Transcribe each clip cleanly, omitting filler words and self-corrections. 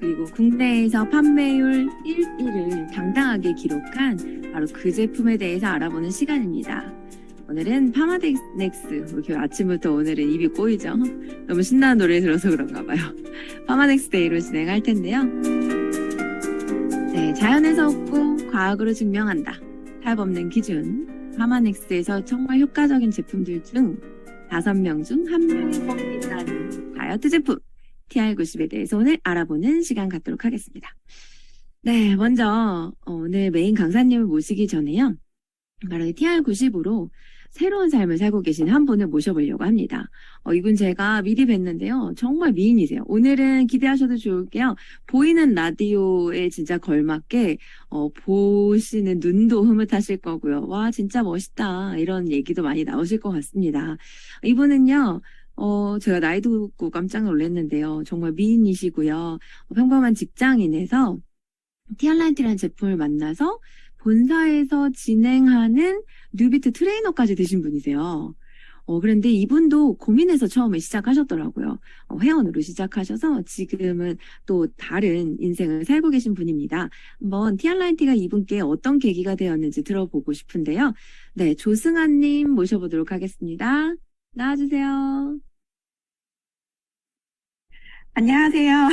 그리고 국내에서 판매율 1위를 당당하게 기록한 바로 그 제품에 대해서 알아보는 시간입니다. 오늘은 파마덱스. 이렇게 아침부터 오늘은 입이 꼬이죠? 너무 신나는 노래 들어서 그런가 봐요. 파마덱스 데이로 진행할 텐데요. 네, 자연에서 얻고 과학으로 증명한다. 탈 없는 기준. 파마넥스에서 정말 효과적인 제품들 중 5명 중 1명이 뽑힌다는 다이어트 제품 TR90에 대해서 오늘 알아보는 시간 갖도록 하겠습니다. 네, 먼저 오늘 메인 강사님을 모시기 전에요. 바로 TR90으로 새로운 삶을 살고 계신 한 분을 모셔보려고 합니다. 이분 제가 미리 뵀는데요. 정말 미인이세요. 오늘은 기대하셔도 좋을게요. 보이는 라디오에 진짜 걸맞게 보시는 눈도 흐뭇하실 거고요. 와, 진짜 멋있다. 이런 얘기도 많이 나오실 것 같습니다. 이분은요. 제가 나이도 듣고 깜짝 놀랐는데요. 정말 미인이시고요. 평범한 직장인에서 티알라인티라는 제품을 만나서 본사에서 진행하는 뉴비트 트레이너까지 되신 분이세요. 그런데 이분도 고민해서 처음에 시작하셨더라고요. 회원으로 시작하셔서 지금은 또 다른 인생을 살고 계신 분입니다. 한번 티알라인티가 이분께 어떤 계기가 되었는지 들어보고 싶은데요. 네, 조승아님 모셔보도록 하겠습니다. 나와주세요. 안녕하세요.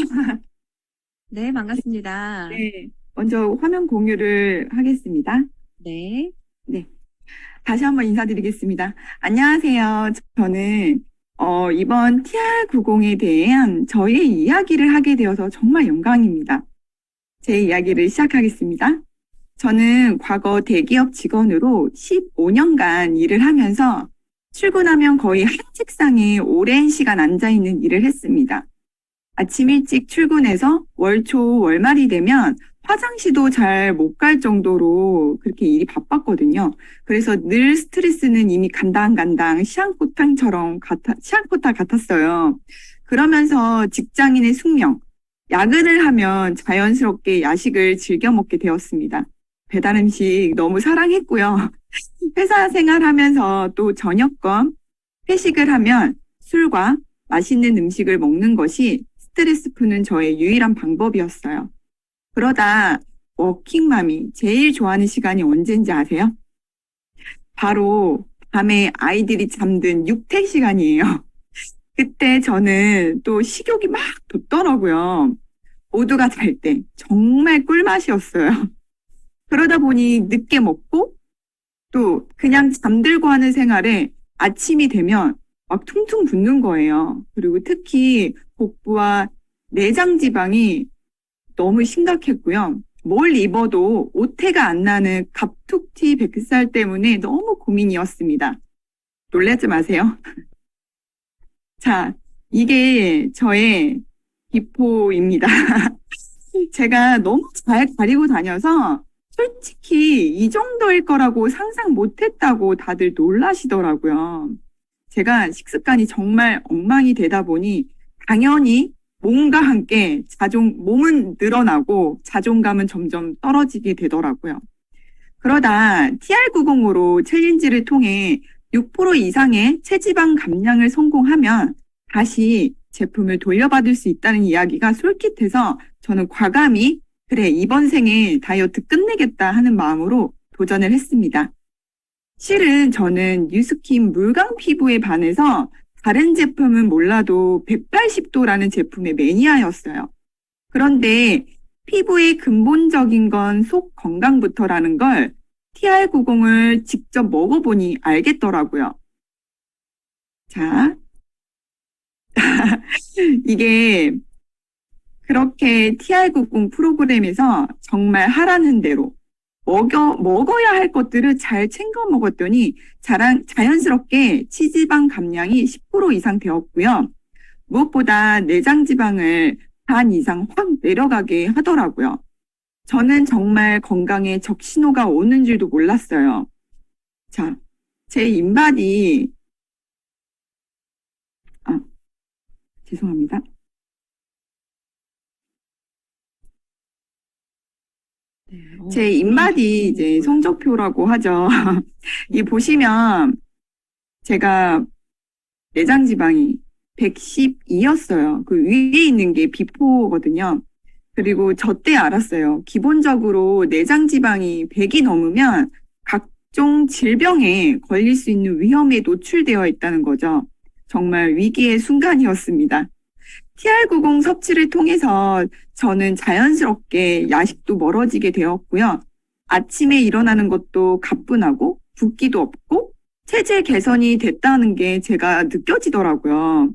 네, 반갑습니다. 네, 먼저 화면 공유를 하겠습니다. 네. 네, 다시 한번 인사드리겠습니다. 안녕하세요. 저는 이번 TR90에 대한 저의 이야기를 하게 되어서 정말 영광입니다. 제 이야기를 시작하겠습니다. 저는 과거 대기업 직원으로 15년간 일을 하면서 출근하면 거의 한 책상에 오랜 시간 앉아있는 일을 했습니다. 아침 일찍 출근해서 월초 월말이 되면 화장실도 잘 못 갈 정도로 그렇게 일이 바빴거든요. 그래서 늘 스트레스는 이미 간당간당 시한코타 같았어요. 그러면서 직장인의 숙명, 야근을 하면 자연스럽게 야식을 즐겨 먹게 되었습니다. 배달 음식 너무 사랑했고요. 회사 생활하면서 또 저녁권, 회식을 하면 술과 맛있는 음식을 먹는 것이 스트레스 푸는 저의 유일한 방법이었어요. 그러다 워킹맘이 제일 좋아하는 시간이 언제인지 아세요? 바로 밤에 아이들이 잠든 육퇴 시간이에요. 그때 저는 또 식욕이 막 돋더라고요. 모두가 잘 때 정말 꿀맛이었어요. 그러다 보니 늦게 먹고 또 그냥 잠들고 하는 생활에 아침이 되면 막 퉁퉁 붓는 거예요. 그리고 특히 복부와 내장 지방이 너무 심각했고요. 뭘 입어도 오태가 안 나는 갑툭튀 뱃살 때문에 너무 고민이었습니다. 놀라지 마세요. 자, 이게 저의 비포입니다. 제가 너무 잘 가리고 다녀서 솔직히 이 정도일 거라고 상상 못했다고 다들 놀라시더라고요. 제가 식습관이 정말 엉망이 되다 보니 당연히 몸과 함께 몸은 늘어나고 자존감은 점점 떨어지게 되더라고요. 그러다 TR90으로 챌린지를 통해 6% 이상의 체지방 감량을 성공하면 다시 제품을 돌려받을 수 있다는 이야기가 솔깃해서 저는 과감히 그래, 이번 생에 다이어트 끝내겠다 하는 마음으로 도전을 했습니다. 실은 저는 뉴스킨 물광 피부에 반해서 다른 제품은 몰라도 180도라는 제품의 매니아였어요. 그런데 피부의 근본적인 건 속 건강부터라는 걸 TR90을 직접 먹어보니 알겠더라고요. 자, 이게 그렇게 TR90 프로그램에서 정말 하라는 대로 먹어야 할 것들을 잘 챙겨 먹었더니 자연스럽게 치지방 감량이 10% 이상 되었고요. 무엇보다 내장 지방을 반 이상 확 내려가게 하더라고요. 저는 정말 건강에 적신호가 오는 줄도 몰랐어요. 자, 제 인바디, 죄송합니다. 제 인바디 이제 성적표라고 하죠. 이 보시면 제가 내장 지방이 112였어요. 그 위에 있는 게 비포거든요. 그리고 저 때 알았어요. 기본적으로 내장 지방이 100이 넘으면 각종 질병에 걸릴 수 있는 위험에 노출되어 있다는 거죠. 정말 위기의 순간이었습니다. TR90 섭취를 통해서 저는 자연스럽게 야식도 멀어지게 되었고요. 아침에 일어나는 것도 가뿐하고 붓기도 없고 체질 개선이 됐다는 게 제가 느껴지더라고요.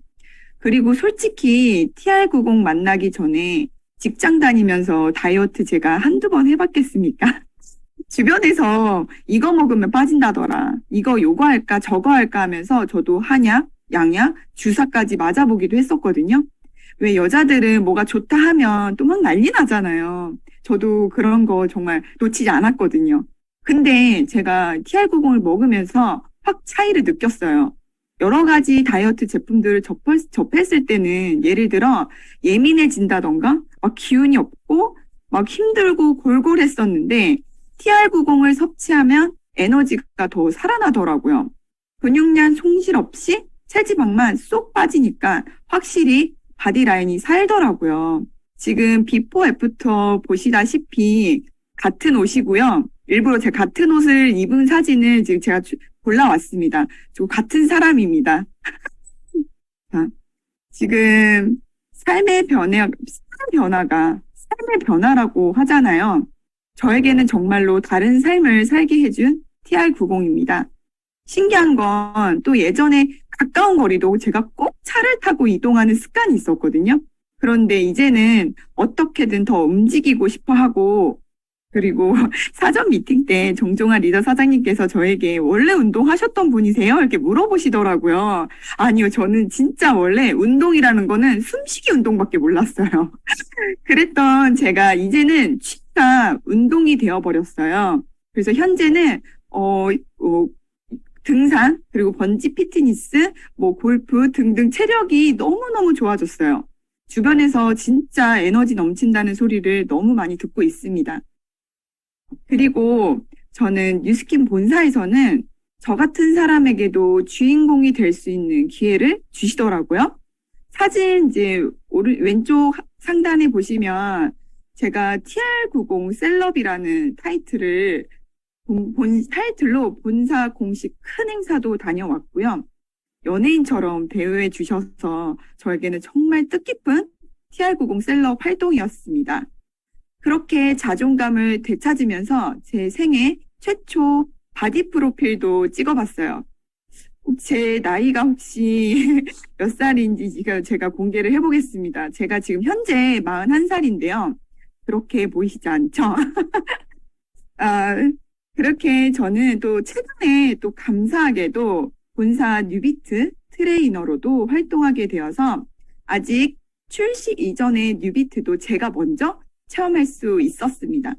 그리고 솔직히 TR90 만나기 전에 직장 다니면서 다이어트 제가 한두 번 해봤겠습니까? 주변에서 이거 먹으면 빠진다더라. 이거 요거 할까 저거 할까 하면서 저도 한약, 양약, 주사까지 맞아보기도 했었거든요. 왜 여자들은 뭐가 좋다 하면 또 막 난리 나잖아요. 저도 그런 거 정말 놓치지 않았거든요. 근데 제가 TR90을 먹으면서 확 차이를 느꼈어요. 여러 가지 다이어트 제품들을 접했을 때는 예를 들어 예민해진다던가 막 기운이 없고 막 힘들고 골골했었는데 TR90을 섭취하면 에너지가 더 살아나더라고요. 근육량 손실 없이 체지방만 쏙 빠지니까 확실히 바디라인이 살더라고요. 지금 비포 애프터 보시다시피 같은 옷이고요. 일부러 제가 같은 옷을 입은 사진을 지금 제가 골라왔습니다. 저 같은 사람입니다. 자, 지금 삶의 변화라고 하잖아요. 저에게는 정말로 다른 삶을 살게 해준 TR90입니다. 신기한 건 또 예전에 가까운 거리도 제가 꼭 차를 타고 이동하는 습관이 있었거든요. 그런데 이제는 어떻게든 더 움직이고 싶어 하고, 그리고 사전 미팅 때 정종환 리더 사장님께서 저에게 원래 운동하셨던 분이세요? 이렇게 물어보시더라고요. 아니요, 저는 진짜 원래 운동이라는 거는 숨쉬기 운동밖에 몰랐어요. 그랬던 제가 이제는 취미가 운동이 되어버렸어요. 그래서 현재는 등산, 그리고 번지 피트니스, 골프 등등 체력이 너무너무 좋아졌어요. 주변에서 진짜 에너지 넘친다는 소리를 너무 많이 듣고 있습니다. 그리고 저는 뉴스킨 본사에서는 저 같은 사람에게도 주인공이 될 수 있는 기회를 주시더라고요. 사진 이제 왼쪽 상단에 보시면 제가 TR90 셀럽이라는 타이틀로 본사 공식 큰 행사도 다녀왔고요. 연예인처럼 대우해 주셔서 저에게는 정말 뜻깊은 TR90 셀럽 활동이었습니다. 그렇게 자존감을 되찾으면서 제 생애 최초 바디 프로필도 찍어봤어요. 제 나이가 혹시 몇 살인지 제가 공개를 해보겠습니다. 제가 지금 현재 41살인데요. 그렇게 보이시지 않죠? 그렇게 저는 또 최근에 또 감사하게도 본사 뉴비트 트레이너로도 활동하게 되어서 아직 출시 이전의 뉴비트도 제가 먼저 체험할 수 있었습니다.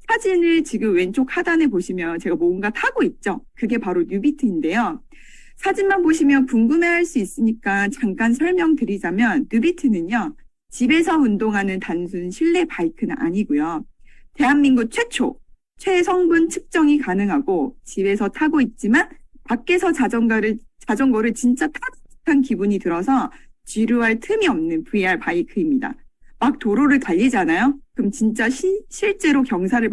사진을 지금 왼쪽 하단에 보시면 제가 뭔가 타고 있죠? 그게 바로 뉴비트인데요. 사진만 보시면 궁금해할 수 있으니까 잠깐 설명드리자면 뉴비트는요. 집에서 운동하는 단순 실내 바이크는 아니고요. 대한민국 최초 최성분 측정이 가능하고 집에서 타고 있지만 밖에서 자전거를 진짜 타는 듯한 기분이 들어서 지루할 틈이 없는 VR 바이크입니다. 막 도로를 달리잖아요. 그럼 진짜 실제로 경사를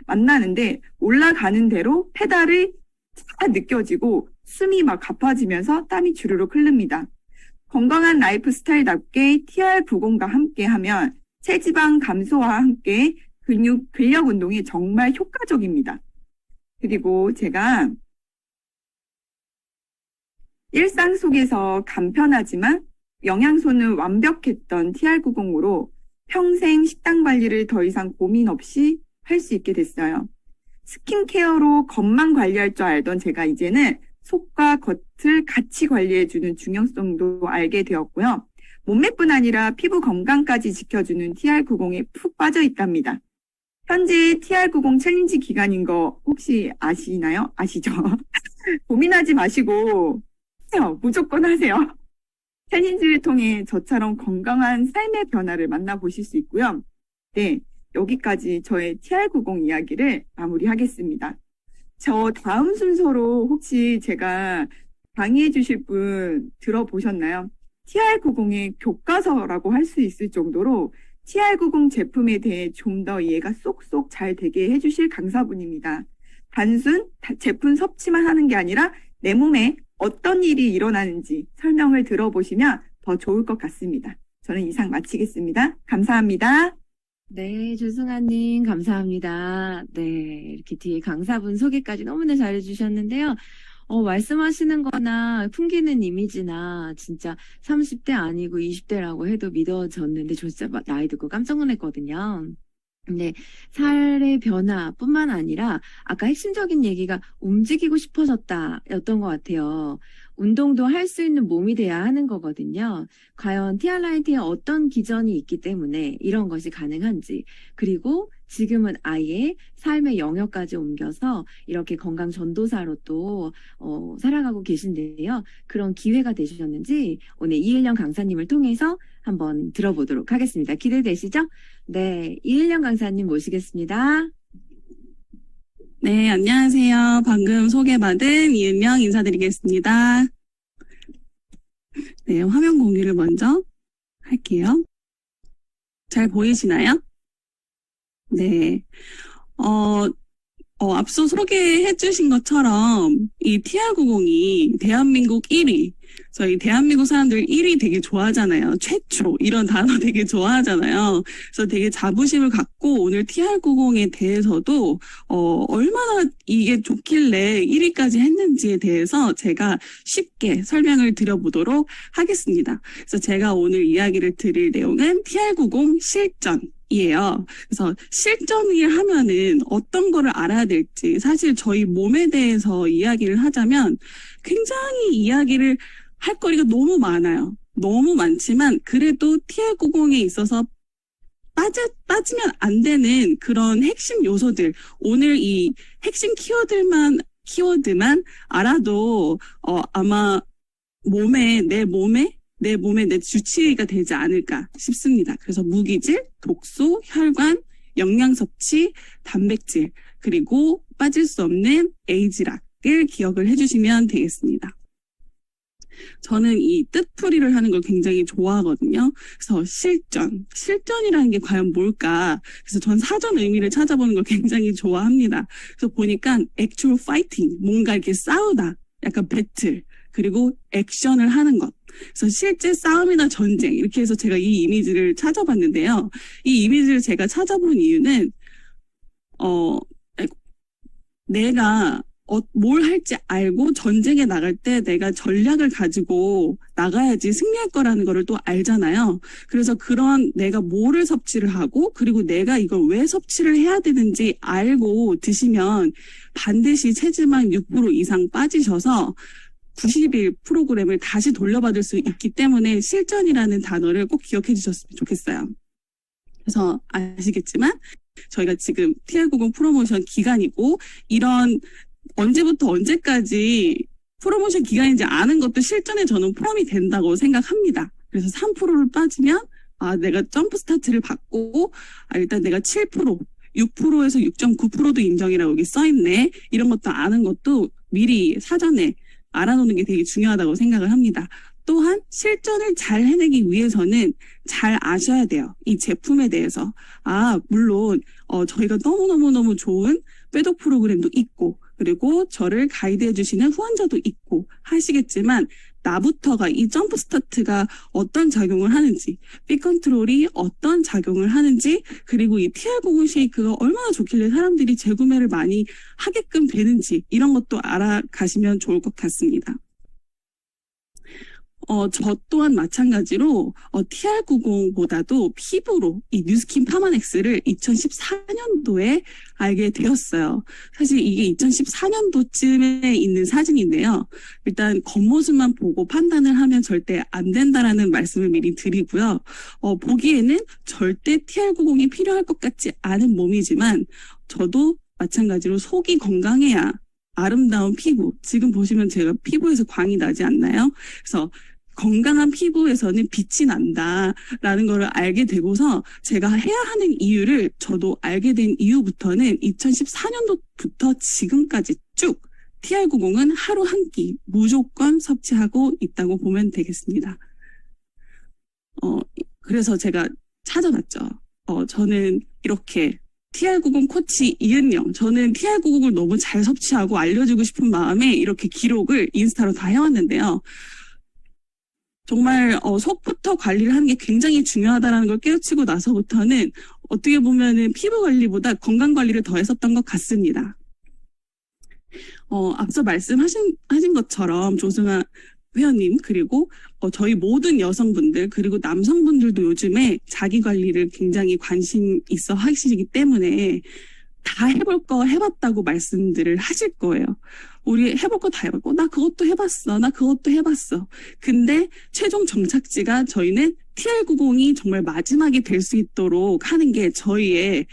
만나는데 올라가는 대로 페달이 잘 느껴지고 숨이 막 가빠지면서 땀이 주르륵 흐릅니다. 건강한 라이프 스타일답게 TR90과 함께하면 체지방 감소와 함께 근력 운동이 정말 효과적입니다. 그리고 제가 일상 속에서 간편하지만 영양소는 완벽했던 TR90으로 평생 식단 관리를 더 이상 고민 없이 할 수 있게 됐어요. 스킨케어로 겉만 관리할 줄 알던 제가 이제는 속과 겉을 같이 관리해주는 중요성도 알게 되었고요. 몸매뿐 아니라 피부 건강까지 지켜주는 TR90에 푹 빠져 있답니다. 현재 TR90 챌린지 기간인 거 혹시 아시나요? 아시죠? 고민하지 마시고 하세요. 무조건 하세요. 챌린지를 통해 저처럼 건강한 삶의 변화를 만나보실 수 있고요. 네, 여기까지 저의 TR90 이야기를 마무리하겠습니다. 저 다음 순서로 혹시 제가 강의해 주실 분 들어보셨나요? TR90의 교과서라고 할 수 있을 정도로 TR90 제품에 대해 좀 더 이해가 쏙쏙 잘 되게 해주실 강사분입니다. 단순 제품 섭취만 하는 게 아니라 내 몸에 어떤 일이 일어나는지 설명을 들어보시면 더 좋을 것 같습니다. 저는 이상 마치겠습니다. 감사합니다. 네, 조승아님, 감사합니다. 네, 이렇게 뒤에 강사분 소개까지 너무나 잘해주셨는데요. 말씀하시는 거나 풍기는 이미지나 진짜 30대 아니고 20대라고 해도 믿어졌는데, 저 진짜 나이 듣고 깜짝 놀랐거든요. 근데 삶의 변화뿐만 아니라 아까 핵심적인 얘기가 움직이고 싶어졌다 였던 것 같아요. 운동도 할 수 있는 몸이 돼야 하는 거거든요. 과연 TR라이트에 어떤 기전이 있기 때문에 이런 것이 가능한지, 그리고 지금은 아예 삶의 영역까지 옮겨서 이렇게 건강 전도사로 또 살아가고 계신데요. 그런 기회가 되셨는지 오늘 이일령 강사님을 통해서 한번 들어보도록 하겠습니다. 기대되시죠? 네, 이일령 강사님 모시겠습니다. 네, 안녕하세요. 방금 소개받은 이은명 인사드리겠습니다. 네, 화면 공유를 먼저 할게요. 잘 보이시나요? 네. 앞서 소개해 주신 것처럼 이 TR90이 대한민국 1위, 저희 대한민국 사람들 1위 되게 좋아하잖아요. 최초 이런 단어 되게 좋아하잖아요. 그래서 되게 자부심을 갖고 오늘 TR90에 대해서도 얼마나 이게 좋길래 1위까지 했는지에 대해서 제가 쉽게 설명을 드려보도록 하겠습니다. 그래서 제가 오늘 이야기를 드릴 내용은 TR90 실전 이에요. 그래서 실전을 하면은 어떤 거를 알아야 될지, 사실 저희 몸에 대해서 이야기를 하자면 굉장히 이야기를 할 거리가 너무 많아요. 너무 많지만 그래도 TR90에 있어서 빠지면 안 되는 그런 핵심 요소들, 오늘 이 핵심 키워드만 알아도 아마 내 몸에 내 주치의가 되지 않을까 싶습니다. 그래서 무기질, 독소, 혈관, 영양 섭취, 단백질, 그리고 빠질 수 없는 에이지락을 기억을 해주시면 되겠습니다. 저는 이 뜻풀이를 하는 걸 굉장히 좋아하거든요. 그래서 실전이라는 게 과연 뭘까? 그래서 전 사전 의미를 찾아보는 걸 굉장히 좋아합니다. 그래서 보니까 actual fighting, 뭔가 이렇게 싸우다, 약간 배틀, 그리고 액션을 하는 것. 그래서 실제 싸움이나 전쟁, 이렇게 해서 제가 이 이미지를 찾아봤는데요. 이 이미지를 제가 찾아본 이유는 내가 뭘 할지 알고 전쟁에 나갈 때 내가 전략을 가지고 나가야지 승리할 거라는 거를 또 알잖아요. 그래서 그런 내가 뭐를 섭취를 하고, 그리고 내가 이걸 왜 섭취를 해야 되는지 알고 드시면 반드시 체지방 6% 이상 빠지셔서 90일 프로그램을 다시 돌려받을 수 있기 때문에 실전이라는 단어를 꼭 기억해 주셨으면 좋겠어요. 그래서 아시겠지만 저희가 지금 TR90 프로모션 기간이고, 이런 언제부터 언제까지 프로모션 기간인지 아는 것도 실전에 저는 포함이 된다고 생각합니다. 그래서 3%를 빠지면 내가 점프 스타트를 받고 일단 내가 7%, 6%에서 6.9%도 인정이라고 여기 써있네. 이런 것도 아는 것도 미리 사전에 알아놓는 게 되게 중요하다고 생각을 합니다. 또한 실전을 잘 해내기 위해서는 잘 아셔야 돼요. 이 제품에 대해서. 물론 저희가 너무너무 좋은 빼독 프로그램도 있고, 그리고 저를 가이드해 주시는 후원자도 있고 하시겠지만, 나부터가 이 점프 스타트가 어떤 작용을 하는지, 피 컨트롤이 어떤 작용을 하는지, 그리고 이 TR90 쉐이크가 얼마나 좋길래 사람들이 재구매를 많이 하게끔 되는지, 이런 것도 알아가시면 좋을 것 같습니다. 저 또한 마찬가지로 TR90보다도 피부로 이 뉴스킨 파마넥스를 2014년도에 알게 되었어요. 사실 이게 2014년도쯤에 있는 사진인데요. 일단 겉모습만 보고 판단을 하면 절대 안 된다라는 말씀을 미리 드리고요. 보기에는 절대 TR90이 필요할 것 같지 않은 몸이지만, 저도 마찬가지로 속이 건강해야 아름다운 피부, 지금 보시면 제가 피부에서 광이 나지 않나요? 그래서 건강한 피부에서는 빛이 난다라는 걸 알게 되고서 제가 해야 하는 이유를 저도 알게 된 이후부터는 2014년도부터 지금까지 쭉 TR90은 하루 한 끼 무조건 섭취하고 있다고 보면 되겠습니다. 그래서 제가 찾아봤죠. 저는 이렇게 TR90 코치 이은영, 저는 TR90을 너무 잘 섭취하고 알려주고 싶은 마음에 이렇게 기록을 인스타로 다 해왔는데요. 정말 속부터 관리를 하는 게 굉장히 중요하다는 걸 깨우치고 나서부터는 어떻게 보면은 피부 관리보다 건강 관리를 더 했었던 것 같습니다. 앞서 말씀하신 것처럼 조승아 회원님, 그리고 저희 모든 여성분들, 그리고 남성분들도 요즘에 자기 관리를 굉장히 관심 있어 하시기 때문에 다 해볼 거 해봤다고 말씀들을 하실 거예요. 우리 해볼 거 다 해봤고, 나 그것도 해봤어. 나 그것도 해봤어. 근데 최종 정착지가 저희는 TR90이 정말 마지막이 될 수 있도록 하는 게 저희가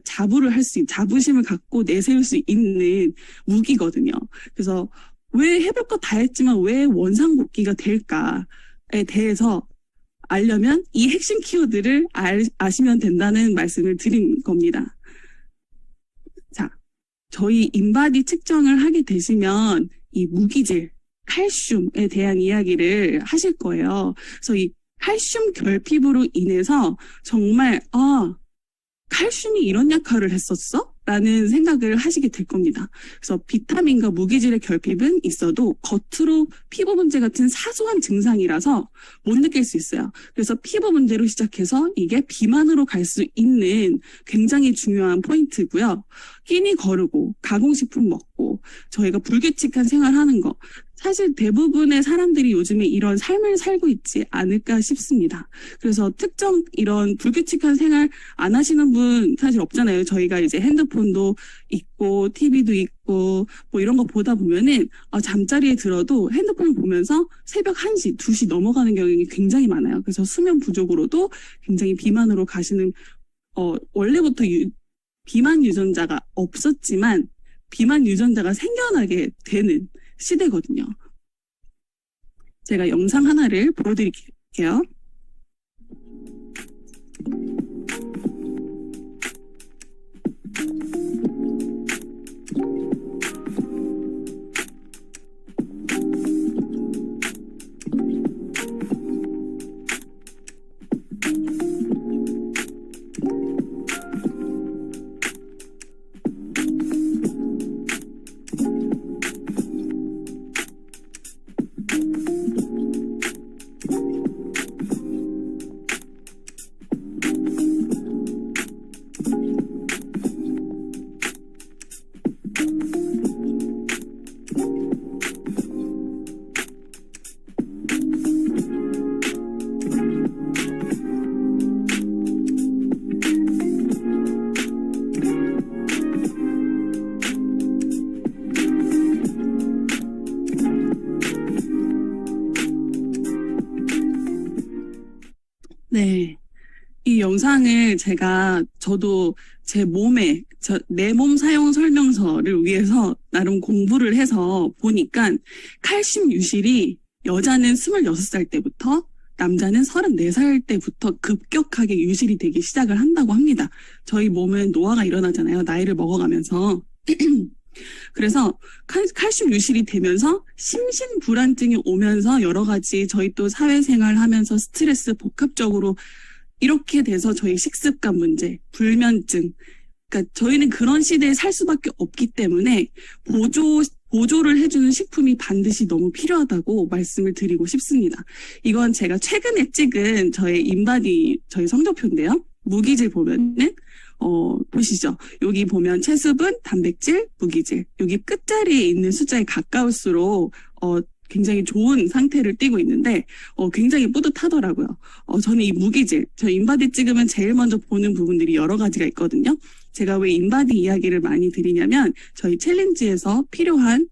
자부심을 갖고 내세울 수 있는 무기거든요. 그래서 왜 해볼 거 다 했지만 왜 원상복귀가 될까에 대해서 알려면 이 핵심 키워드를 아시면 된다는 말씀을 드린 겁니다. 자, 저희 인바디 측정을 하게 되시면 이 무기질, 칼슘에 대한 이야기를 하실 거예요. 그래서 이 칼슘 결핍으로 인해서 정말 칼슘이 이런 역할을 했었어? 라는 생각을 하시게 될 겁니다. 그래서 비타민과 무기질의 결핍은 있어도 겉으로 피부 문제 같은 사소한 증상이라서 못 느낄 수 있어요. 그래서 피부 문제로 시작해서 이게 비만으로 갈 수 있는 굉장히 중요한 포인트고요. 끼니 거르고 가공식품 먹고 저희가 불규칙한 생활하는 거, 사실 대부분의 사람들이 요즘에 이런 삶을 살고 있지 않을까 싶습니다. 그래서 특정 이런 불규칙한 생활 안 하시는 분 사실 없잖아요. 저희가 이제 핸드폰도 있고 TV도 있고 뭐 이런 거 보다 보면은 잠자리에 들어도 핸드폰을 보면서 새벽 1시, 2시 넘어가는 경향이 굉장히 많아요. 그래서 수면 부족으로도 굉장히 비만으로 가시는 원래부터 비만 유전자가 없었지만 비만 유전자가 생겨나게 되는 시대거든요. 제가 영상 하나를 보여드릴게요. 네. 이 영상을 저도 내 몸 사용 설명서를 위해서 나름 공부를 해서 보니까 칼슘 유실이 여자는 26살 때부터 남자는 34살 때부터 급격하게 유실이 되기 시작을 한다고 합니다. 저희 몸은 노화가 일어나잖아요. 나이를 먹어가면서. 그래서 칼슘 유실이 되면서 심신불안증이 오면서 여러 가지 저희 또 사회생활 하면서 스트레스 복합적으로 이렇게 돼서 저희 식습관 문제, 불면증, 그러니까 저희는 그런 시대에 살 수밖에 없기 때문에 보조를 해주는 식품이 반드시 너무 필요하다고 말씀을 드리고 싶습니다. 이건 제가 최근에 찍은 저희 인바디 저희 성적표인데요. 무기질 보면은 보시죠. 여기 보면 체수분, 단백질, 무기질. 여기 끝자리에 있는 숫자에 가까울수록 굉장히 좋은 상태를 띠고 있는데 굉장히 뿌듯하더라고요. 저는 이 무기질, 저 인바디 찍으면 제일 먼저 보는 부분들이 여러 가지가 있거든요. 제가 왜 인바디 이야기를 많이 드리냐면 저희 챌린지에서 필요한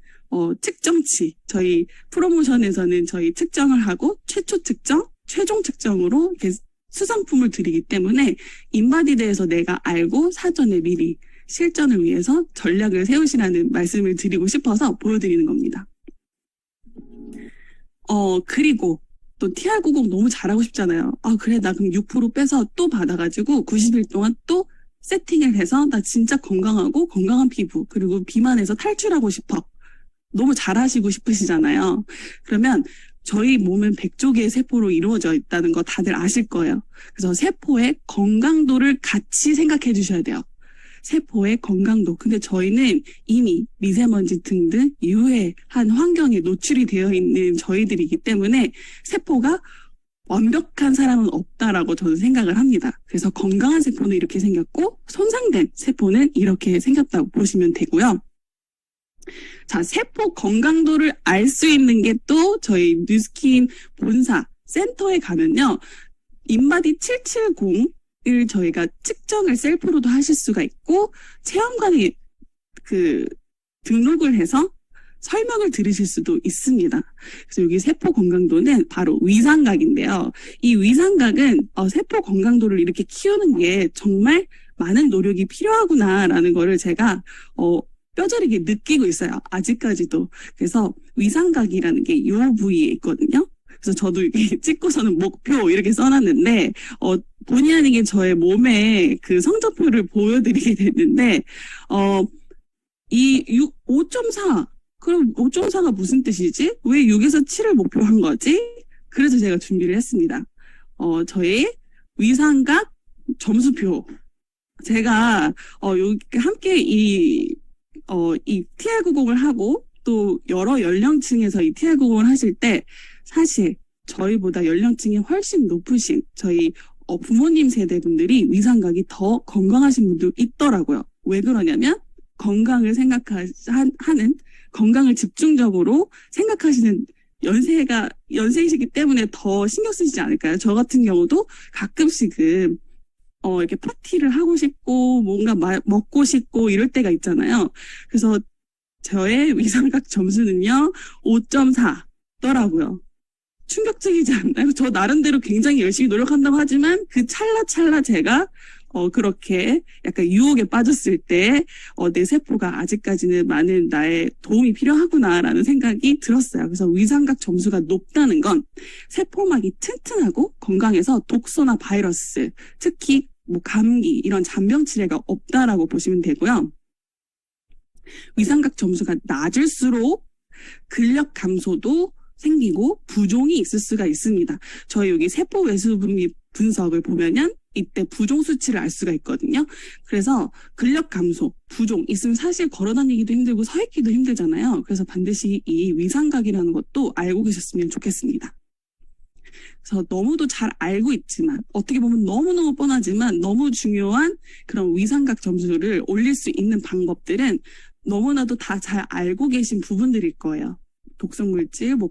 측정치, 저희 프로모션에서는 저희 측정을 하고 최초 측정, 최종 측정으로 이렇게 수상품을 드리기 때문에 인바디에 대해서 내가 알고 사전에 미리 실전을 위해서 전략을 세우시라는 말씀을 드리고 싶어서 보여드리는 겁니다. 그리고 또 TR90 너무 잘하고 싶잖아요. 그래, 나 그럼 6% 빼서 또 받아가지고 90일 동안 또 세팅을 해서 나 진짜 건강하고 건강한 피부, 그리고 비만에서 탈출하고 싶어. 너무 잘하시고 싶으시잖아요. 그러면 저희 몸은 100조 개의 세포로 이루어져 있다는 거 다들 아실 거예요. 그래서 세포의 건강도를 같이 생각해 주셔야 돼요. 세포의 건강도. 근데 저희는 이미 미세먼지 등등 유해한 환경에 노출이 되어 있는 저희들이기 때문에 세포가 완벽한 사람은 없다라고 저는 생각을 합니다. 그래서 건강한 세포는 이렇게 생겼고 손상된 세포는 이렇게 생겼다고 보시면 되고요. 자, 세포 건강도를 알 수 있는 게 또 저희 뉴스킨 본사 센터에 가면요. 인바디 770을 저희가 측정을 셀프로도 하실 수가 있고 체험관에 등록을 해서 설명을 들으실 수도 있습니다. 그래서 여기 세포 건강도는 바로 위상각인데요. 이 위상각은 세포 건강도를 이렇게 키우는 게 정말 많은 노력이 필요하구나라는 거를 제가 뼈저리게 느끼고 있어요. 아직까지도. 그래서 위상각이라는 게 이 부위에 있거든요. 그래서 저도 이렇게 찍고서는 목표 이렇게 써놨는데 본의 아니게 저의 몸에 그 성적표를 보여드리게 됐는데 이 5.4 그럼 5.4가 무슨 뜻이지? 왜 6에서 7을 목표한 거지? 그래서 제가 준비를 했습니다. 저의 위상각 점수표. 제가 함께 이 TR90을 하고 또 여러 연령층에서 이 TR90을 하실 때 사실 저희보다 연령층이 훨씬 높으신 저희 부모님 세대 분들이 위상각이 더 건강하신 분들 있더라고요. 왜 그러냐면 건강을 하는 건강을 집중적으로 생각하시는 연세이시기 때문에 더 신경 쓰시지 않을까요? 저 같은 경우도 가끔씩은 이렇게 파티를 하고 싶고 뭔가 먹고 싶고 이럴 때가 있잖아요. 그래서 저의 위상각 점수는요 5.4더라고요. 충격적이지 않나요? 저 나름대로 굉장히 열심히 노력한다고 하지만 그 찰나찰나 제가 그렇게 약간 유혹에 빠졌을 때, 내 세포가 아직까지는 많은 나의 도움이 필요하구나라는 생각이 들었어요. 그래서 위상각 점수가 높다는 건 세포막이 튼튼하고 건강해서 독소나 바이러스, 특히 뭐 감기, 이런 잔병 치레가 없다라고 보시면 되고요. 위상각 점수가 낮을수록 근력 감소도 생기고 부종이 있을 수가 있습니다. 저희 여기 세포 외수 분석을 보면은 이때 부종 수치를 알 수가 있거든요. 그래서 근력 감소, 부종 있으면 사실 걸어다니기도 힘들고 서 있기도 힘들잖아요. 그래서 반드시 이 위상각이라는 것도 알고 계셨으면 좋겠습니다. 그래서 너무도 잘 알고 있지만 어떻게 보면 너무너무 뻔하지만 너무 중요한 그런 위상각 점수를 올릴 수 있는 방법들은 너무나도 다 잘 알고 계신 부분들일 거예요. 독성물질, 뭐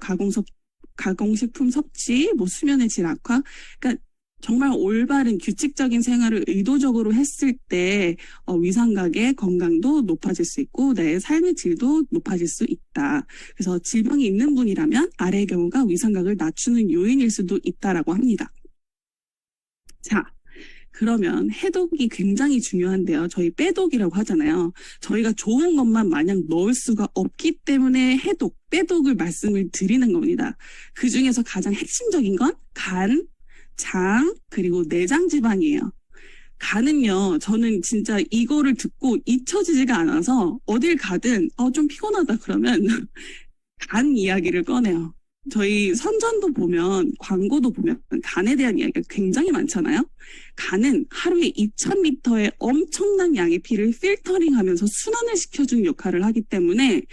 가공식품 섭취, 뭐 수면의 질 악화. 그러니까 정말 올바른 규칙적인 생활을 의도적으로 했을 때 위상각의 건강도 높아질 수 있고 내 삶의 질도 높아질 수 있다. 그래서 질병이 있는 분이라면 아래의 경우가 위상각을 낮추는 요인일 수도 있다라고 합니다. 자, 그러면 해독이 굉장히 중요한데요. 저희 빼독이라고 하잖아요. 저희가 좋은 것만 마냥 넣을 수가 없기 때문에 빼독을 말씀을 드리는 겁니다. 그 중에서 가장 핵심적인 건 간, 장, 그리고 내장 지방이에요. 간은요, 저는 진짜 이거를 듣고 잊혀지지가 않아서 어딜 가든 좀 피곤하다 그러면 간 이야기를 꺼내요. 저희 선전도 보면 광고도 보면 간에 대한 이야기가 굉장히 많잖아요. 간은 하루에 2000리터의 엄청난 양의 피를 필터링하면서 순환을 시켜주는 역할을 하기 때문에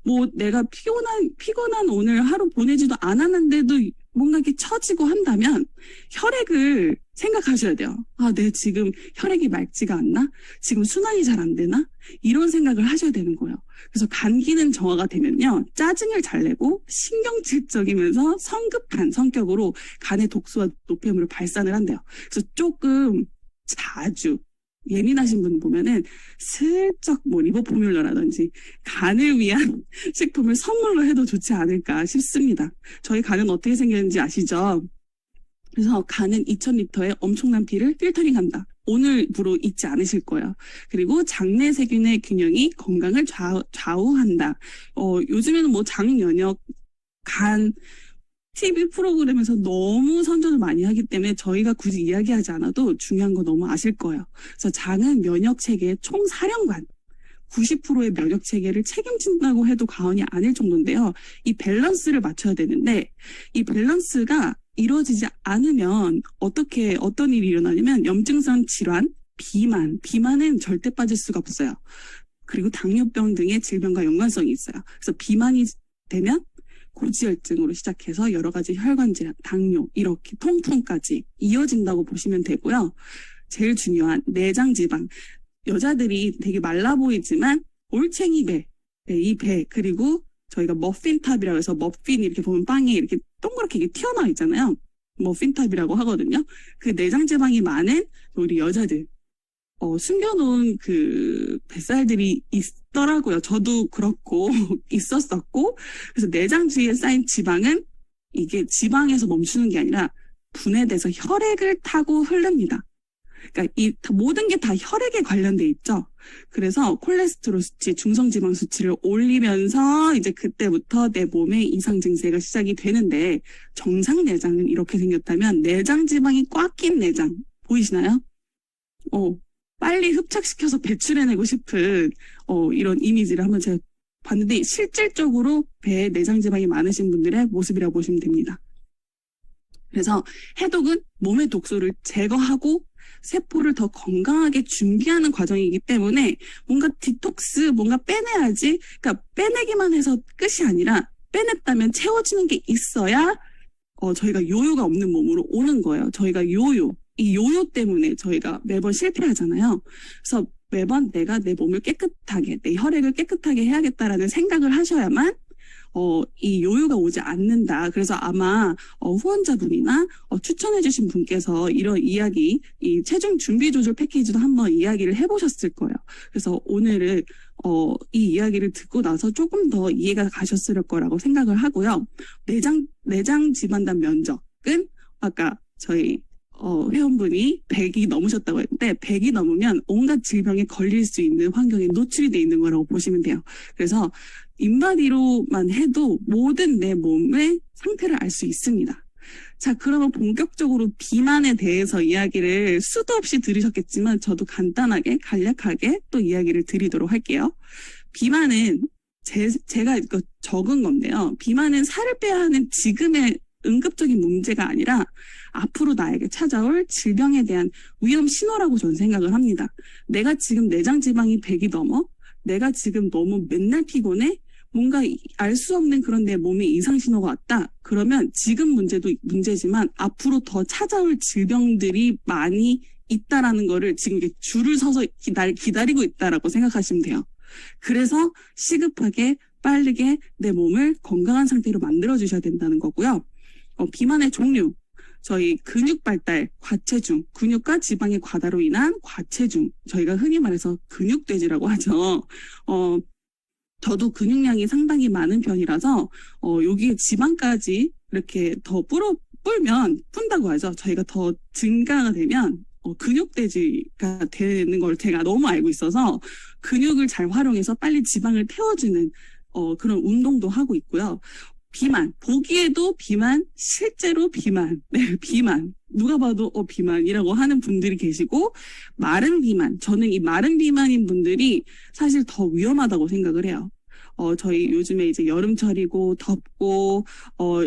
뭐 내가 피곤한 오늘 하루 보내지도 않았는데도 뭔가 이렇게 처지고 한다면 혈액을 생각하셔야 돼요. 내 지금 혈액이 맑지가 않나? 지금 순환이 잘 안 되나? 이런 생각을 하셔야 되는 거예요. 그래서 간 기능 정화가 되면요. 짜증을 잘 내고 신경질적이면서 성급한 성격으로 간의 독소와 노폐물을 발산을 한대요. 그래서 조금 자주 예민하신 분 보면은 슬쩍 뭐 리보포뮬러라든지 간을 위한 식품을 선물로 해도 좋지 않을까 싶습니다. 저희 간은 어떻게 생겼는지 아시죠? 그래서 간은 2000리터의 엄청난 피를 필터링한다. 오늘부로 잊지 않으실 거예요. 그리고 장내 세균의 균형이 건강을 좌우한다. 요즘에는 뭐 장면역, 간, TV 프로그램에서 너무 선전을 많이 하기 때문에 저희가 굳이 이야기하지 않아도 중요한 거 너무 아실 거예요. 그래서 장은 면역 체계의 총사령관, 90%의 면역 체계를 책임진다고 해도 과언이 아닐 정도인데요. 이 밸런스를 맞춰야 되는데 이 밸런스가 이루어지지 않으면 어떤 일이 일어나냐면 염증성 질환, 비만은 절대 빠질 수가 없어요. 그리고 당뇨병 등의 질병과 연관성이 있어요. 그래서 비만이 되면 고지혈증으로 시작해서 여러 가지 혈관 질환, 당뇨, 이렇게 통풍까지 이어진다고 보시면 되고요. 제일 중요한 내장 지방. 여자들이 되게 말라 보이지만 올챙이 배, 이 배, 그리고 저희가 머핀탑이라고 해서 머핀 이렇게 보면 빵이 이렇게 동그랗게 이렇게 튀어나와 있잖아요. 머핀탑이라고 하거든요. 그 내장 지방이 많은 우리 여자들. 숨겨놓은 그 뱃살들이 있더라고요. 저도 그렇고 있었었고. 그래서 내장 주위에 쌓인 지방은 이게 지방에서 멈추는 게 아니라 분해돼서 혈액을 타고 흐릅니다. 그러니까 이 모든 게 다 혈액에 관련돼 있죠. 그래서 콜레스테롤 수치, 중성지방 수치를 올리면서 이제 그때부터 내 몸에 이상 증세가 시작이 되는데 정상 내장은 이렇게 생겼다면 내장 지방이 꽉 낀 내장 보이시나요? 빨리 흡착시켜서 배출해내고 싶은 이런 이미지를 한번 제가 봤는데 실질적으로 배에 내장 지방이 많으신 분들의 모습이라고 보시면 됩니다. 그래서 해독은 몸의 독소를 제거하고 세포를 더 건강하게 준비하는 과정이기 때문에 뭔가 디톡스, 뭔가 빼내야지. 그러니까 빼내기만 해서 끝이 아니라 빼냈다면 채워지는 게 있어야 저희가 요요가 없는 몸으로 오는 거예요. 저희가 이 요요 때문에 저희가 매번 실패하잖아요. 그래서 매번 내가 내 몸을 깨끗하게, 내 혈액을 깨끗하게 해야겠다라는 생각을 하셔야만 이 요요가 오지 않는다. 그래서 아마 후원자분이나 추천해주신 분께서 이런 이야기, 이 체중 준비 조절 패키지도 한번 이야기를 해보셨을 거예요. 그래서 오늘은 이 이야기를 듣고 나서 조금 더 이해가 가셨을 거라고 생각을 하고요. 내장 지방단 면적은 아까 저희 회원분이 100이 넘으셨다고 했는데 100이 넘으면 온갖 질병에 걸릴 수 있는 환경에 노출이 돼 있는 거라고 보시면 돼요. 그래서 인바디로만 해도 모든 내 몸의 상태를 알 수 있습니다. 자, 그러면 본격적으로 비만에 대해서 이야기를 수도 없이 들으셨겠지만 저도 간단하게 간략하게 또 이야기를 드리도록 할게요. 비만은 제가 이거 적은 건데요. 비만은 살을 빼야 하는 지금의 응급적인 문제가 아니라 앞으로 나에게 찾아올 질병에 대한 위험 신호라고 저는 생각을 합니다. 내가 지금 내장 지방이 100이 넘어? 내가 지금 너무 맨날 피곤해? 뭔가 알 수 없는 그런 내 몸에 이상 신호가 왔다. 그러면 지금 문제도 문제지만 앞으로 더 찾아올 질병들이 많이 있다라는 거를 지금 이렇게 줄을 서서 날 기다리고 있다라고 생각하시면 돼요. 그래서 시급하게 빠르게 내 몸을 건강한 상태로 만들어 주셔야 된다는 거고요. 비만의 종류, 저희 근육 발달, 과체중, 근육과 지방의 과다로 인한 과체중, 저희가 흔히 말해서 근육돼지라고 하죠. 저도 근육량이 상당히 많은 편이라서 여기에 지방까지 이렇게 더 푼다고 하죠. 저희가 더 증가가 되면 근육돼지가 되는 걸 제가 너무 알고 있어서 근육을 잘 활용해서 빨리 지방을 태워주는 그런 운동도 하고 있고요. 비만, 보기에도 비만, 실제로 비만, 네, 비만. 누가 봐도 비만이라고 하는 분들이 계시고, 마른 비만, 저는 이 마른 비만인 분들이 사실 더 위험하다고 생각을 해요. 저희 요즘에 이제 여름철이고 덥고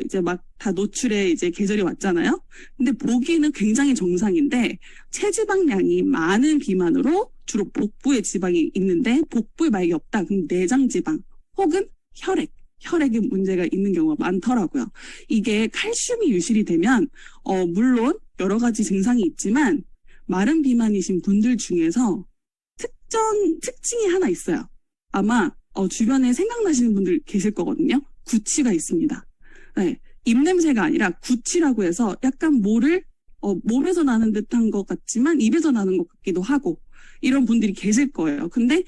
이제 막 다 노출에 이제 계절이 왔잖아요. 근데 보기에는 굉장히 정상인데 체지방량이 많은 비만으로 주로 복부에 지방이 있는데 복부에 만약에 없다. 그럼 내장 지방 혹은 혈액에 문제가 있는 경우가 많더라고요. 이게 칼슘이 유실이 되면 물론 여러 가지 증상이 있지만 마른 비만이신 분들 중에서 특징이 하나 있어요. 아마 주변에 생각나시는 분들 계실 거거든요. 구취가 있습니다. 네, 입냄새가 아니라 구취라고 해서 약간 모를 몸에서 나는 듯한 것 같지만 입에서 나는 것 같기도 하고 이런 분들이 계실 거예요. 근데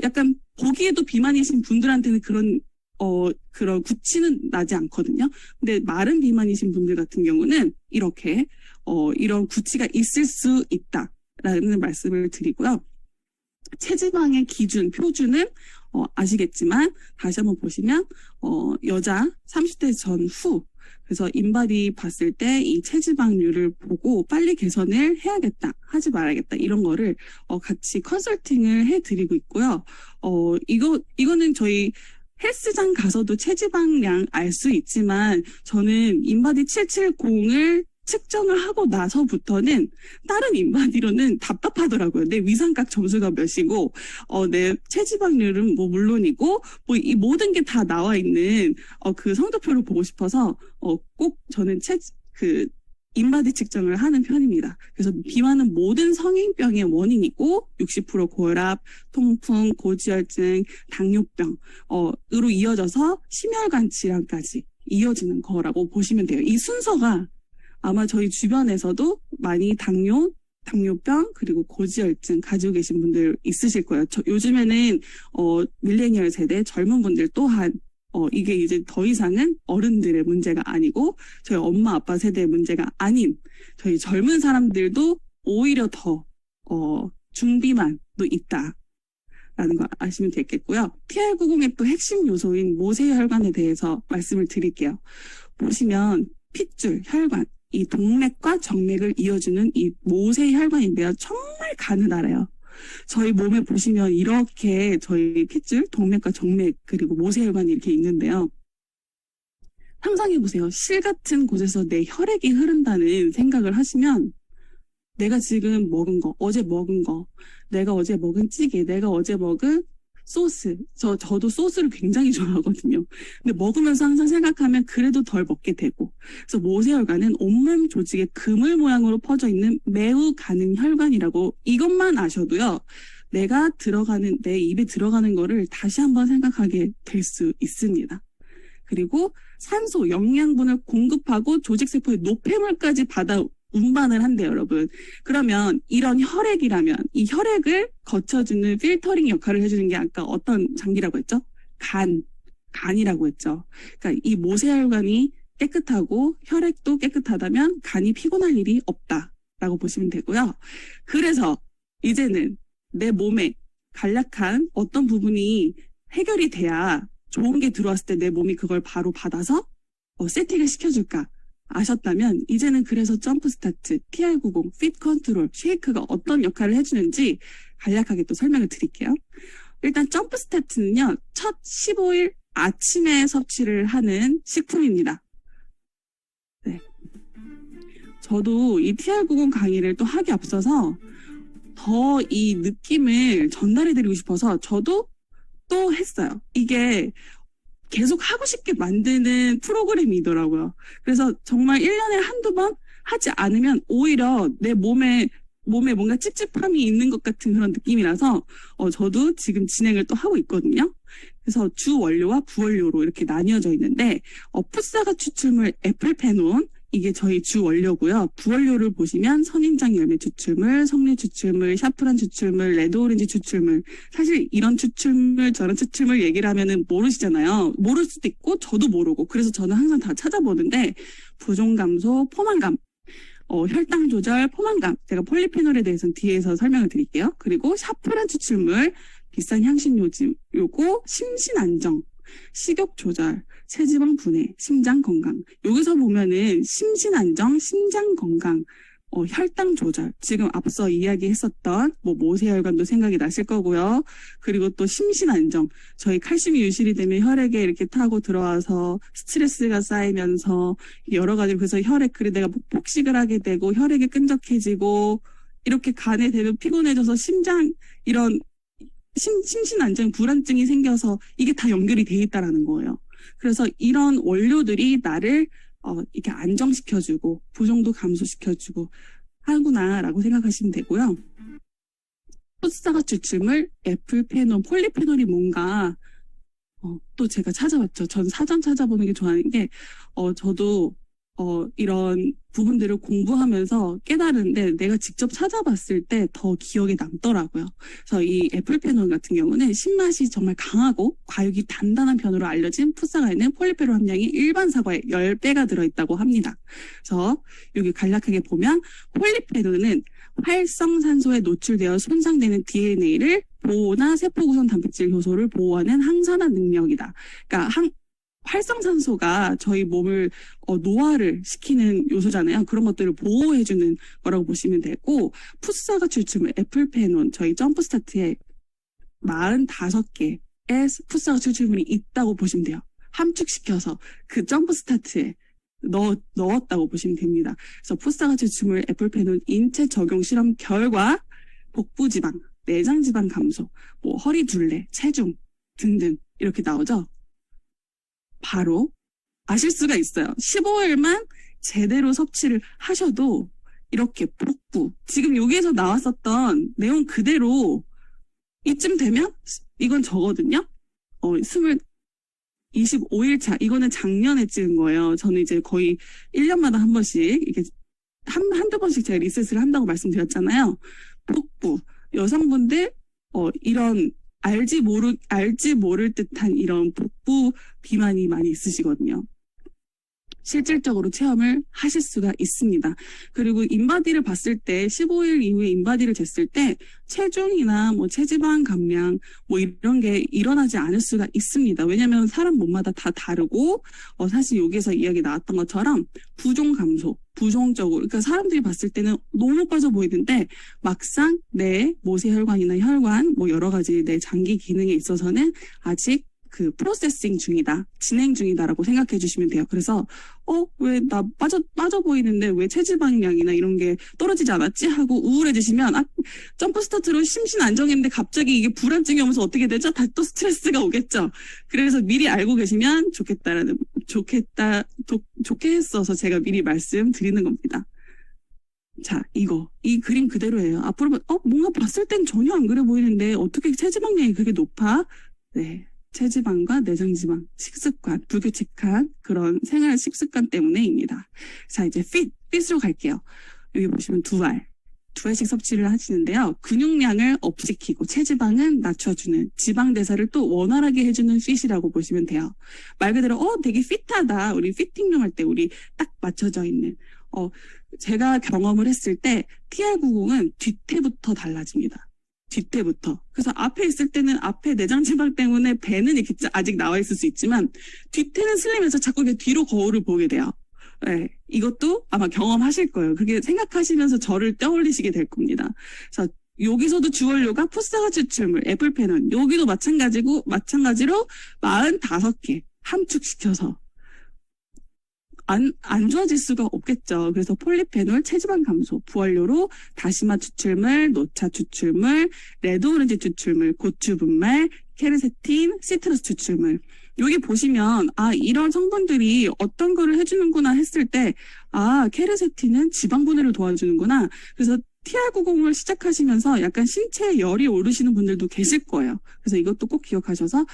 약간 보기에도 비만이신 분들한테는 그런 구취는 나지 않거든요. 근데 마른 비만이신 분들 같은 경우는 이렇게 이런 구취가 있을 수 있다라는 말씀을 드리고요. 체지방의 기준, 표준은 아시겠지만 다시 한번 보시면 여자 30대 전후 그래서 인바디 봤을 때 이 체지방률을 보고 빨리 개선을 해야겠다, 하지 말아야겠다 이런 거를 같이 컨설팅을 해드리고 있고요. 이거는 저희 헬스장 가서도 체지방량 알 수 있지만 저는 인바디 770을 측정을 하고 나서부터는 다른 인바디로는 답답하더라고요. 내 위상각 점수가 몇이고, 내 체지방률은 뭐 물론이고, 뭐 이 모든 게 다 나와 있는 그 성적표를 보고 싶어서 꼭 저는 인바디 측정을 하는 편입니다. 그래서 비만은 모든 성인병의 원인이고 60% 고혈압, 통풍, 고지혈증, 당뇨병으로 이어져서 심혈관 질환까지 이어지는 거라고 보시면 돼요. 이 순서가 아마 저희 주변에서도 많이 당뇨병 그리고 고지혈증 가지고 계신 분들 있으실 거예요. 요즘에는 밀레니얼 세대 젊은 분들 또한 이게 이제 더 이상은 어른들의 문제가 아니고 저희 엄마 아빠 세대의 문제가 아닌 저희 젊은 사람들도 오히려 더 중비만도 있다라는 거 아시면 되겠고요. TR90의 또 핵심 요소인 모세혈관에 대해서 말씀을 드릴게요. 보시면 핏줄, 혈관, 이 동맥과 정맥을 이어주는 이 모세혈관인데요. 정말 가느다래요. 저희 몸에 보시면 이렇게 저희 핏줄, 동맥과 정맥 그리고 모세혈관이 이렇게 있는데요. 상상해보세요. 실 같은 곳에서 내 혈액이 흐른다는 생각을 하시면 내가 지금 먹은 거, 어제 먹은 거, 내가 어제 먹은 찌개, 내가 어제 먹은 소스, 저도 소스를 굉장히 좋아하거든요. 근데 먹으면서 항상 생각하면 그래도 덜 먹게 되고. 그래서 모세혈관은 온몸 조직에 그물 모양으로 퍼져 있는 매우 가는 혈관이라고 이것만 아셔도요. 내가 내 입에 들어가는 거를 다시 한번 생각하게 될 수 있습니다. 그리고 산소, 영양분을 공급하고 조직세포의 노폐물까지 받아 운반을 한대요, 여러분. 그러면 이런 혈액이라면 이 혈액을 거쳐주는 필터링 역할을 해주는 게 아까 어떤 장기라고 했죠? 간이라고 했죠. 그러니까 이 모세혈관이 깨끗하고 혈액도 깨끗하다면 간이 피곤할 일이 없다라고 보시면 되고요. 그래서 이제는 내 몸에 간략한 어떤 부분이 해결이 돼야 좋은 게 들어왔을 때 내 몸이 그걸 바로 받아서 세팅을 시켜줄까? 아셨다면 이제는 그래서 점프 스타트, TR90, 핏 컨트롤, 쉐이크가 어떤 역할을 해주는지 간략하게 또 설명을 드릴게요. 일단 점프 스타트는요. 첫 15일 아침에 섭취를 하는 식품입니다. 네. 저도 이 TR90 강의를 또 하기 앞서서 더 이 느낌을 전달해드리고 싶어서 저도 또 했어요. 이게 계속 하고 싶게 만드는 프로그램이더라고요. 그래서 정말 1년에 한두 번 하지 않으면 오히려 내 몸에 뭔가 찝찝함이 있는 것 같은 그런 느낌이라서 저도 지금 진행을 또 하고 있거든요. 그래서 주 원료와 부원료로 이렇게 나뉘어져 있는데 풋사과 추출물 애플페논 이게 저희 주 원료고요. 부원료를 보시면 선인장 열매 추출물, 석류 추출물, 샤프란 추출물, 레드 오렌지 추출물. 사실 이런 추출물, 저런 추출물 얘기를 하면은 모르시잖아요. 모를 수도 있고 저도 모르고. 그래서 저는 항상 다 찾아보는데 부종 감소, 포만감, 혈당 조절, 포만감. 제가 폴리페놀에 대해서는 뒤에서 설명을 드릴게요. 그리고 샤프란 추출물, 비싼 향신료고 심신 안정, 식욕 조절, 체지방 분해, 심장 건강. 여기서 보면은 심신 안정, 심장 건강, 혈당 조절. 지금 앞서 이야기했었던 모세혈관도 생각이 나실 거고요. 그리고 또 심신 안정. 저희 칼슘이 유실이 되면 혈액에 이렇게 타고 들어와서 스트레스가 쌓이면서 여러 가지 그래서 내가 폭식을 하게 되고 혈액이 끈적해지고 이렇게 간에 되면 피곤해져서 심장 이런 심신 안정 불안증이 생겨서 이게 다 연결이 돼 있다라는 거예요. 그래서 이런 원료들이 나를 이렇게 안정시켜주고 부종도 감소시켜주고 하구나라고 생각하시면 되고요. 풋사과 추출물, 애플페논, 폴리페놀이 뭔가 또 제가 찾아봤죠. 전 사전 찾아보는 게 좋아하는 게 저도 이런 부분들을 공부하면서 깨달은데 내가 직접 찾아봤을 때 더 기억에 남더라고요. 그래서 이 애플페논 같은 경우는 신맛이 정말 강하고 과육이 단단한 편으로 알려진 풋사과에는 폴리페놀 함량이 일반 사과의 10배가 들어있다고 합니다. 그래서 여기 간략하게 보면 폴리페놀은 활성산소에 노출되어 손상되는 DNA를 보호나 세포 구성 단백질 효소를 보호하는 항산화 능력이다. 그러니까 활성산소가 저희 몸을 노화를 시키는 요소잖아요. 그런 것들을 보호해주는 거라고 보시면 되고, 풋사과 추출물 에플페논 저희 점프스타트에 45개의 풋사과 추출물이 있다고 보시면 돼요. 함축시켜서 그 점프스타트에 넣었다고 보시면 됩니다. 그래서 풋사과 추출물 에플페논 인체 적용 실험 결과 복부지방, 내장지방 감소, 뭐 허리 둘레, 체중 등등 이렇게 나오죠. 바로 아실 수가 있어요. 15일만 제대로 섭취를 하셔도 이렇게 복부, 지금 여기에서 나왔었던 내용 그대로 이쯤 되면 이건 저거든요. 25일차, 이거는 작년에 찍은 거예요. 저는 이제 거의 1년마다 한 번씩 이렇게 한두 번씩 제가 리셋을 한다고 말씀드렸잖아요. 복부, 여성분들 이런 알지 모를 듯한 이런 복부 비만이 많이 있으시거든요. 실질적으로 체험을 하실 수가 있습니다. 그리고 인바디를 봤을 때 15일 이후에 인바디를 쟀을 때 체중이나 뭐 체지방 감량 뭐 이런 게 일어나지 않을 수가 있습니다. 왜냐하면 사람 몸마다 다 다르고 사실 여기에서 이야기 나왔던 것처럼 부종 감소, 부종적으로 그러니까 사람들이 봤을 때는 너무 빠져 보이는데 막상 내 모세혈관이나 혈관 뭐 여러 가지 내 장기 기능에 있어서는 아직 그 프로세싱 중이다, 진행 중이다라고 생각해 주시면 돼요. 그래서 왜 나 빠져 보이는데 왜 체지방량이나 이런 게 떨어지지 않았지 하고 우울해지시면 점프 스타트로 심신 안정했는데 갑자기 이게 불안증이 오면서 어떻게 되죠? 다 또 스트레스가 오겠죠. 그래서 미리 알고 계시면 좋게 했어서 제가 미리 말씀드리는 겁니다. 자, 이 그림 그대로예요. 앞으로 뭔가 봤을 땐 전혀 안 그래 보이는데 어떻게 체지방량이 그게 높아? 네. 체지방과 내장지방, 식습관, 불규칙한 그런 생활 식습관 때문에입니다. 자, 이제 핏으로 갈게요. 여기 보시면 두 알씩 섭취를 하시는데요. 근육량을 업시키고 체지방은 낮춰주는 지방 대사를 또 원활하게 해주는 핏이라고 보시면 돼요. 말 그대로 되게 핏하다. 우리 피팅룸 할 때 우리 딱 맞춰져 있는. 제가 경험을 했을 때 TR90은 뒤태부터 달라집니다. 뒤태부터. 그래서 앞에 있을 때는 앞에 내장지방 때문에 배는 이렇게 아직 나와 있을 수 있지만 뒤태는 슬림해서 자꾸 이렇게 뒤로 거울을 보게 돼요. 네, 이것도 아마 경험하실 거예요. 그게 생각하시면서 저를 떠올리시게 될 겁니다. 그래서 여기서도 주원료가 풋사과 추출물, 에플페논, 여기도 마찬가지로 45개 함축시켜서 안 좋아질 수가 없겠죠. 그래서 폴리페놀, 체지방 감소, 부원료로 다시마 추출물, 녹차 추출물, 레드오렌지 추출물, 고추 분말, 케르세틴, 시트러스 추출물. 여기 보시면 이런 성분들이 어떤 거를 해주는구나 했을 때 케르세틴은 지방 분해를 도와주는구나. 그래서 TR90을 시작하시면서 약간 신체에 열이 오르시는 분들도 계실 거예요. 그래서 이것도 꼭 기억하셔서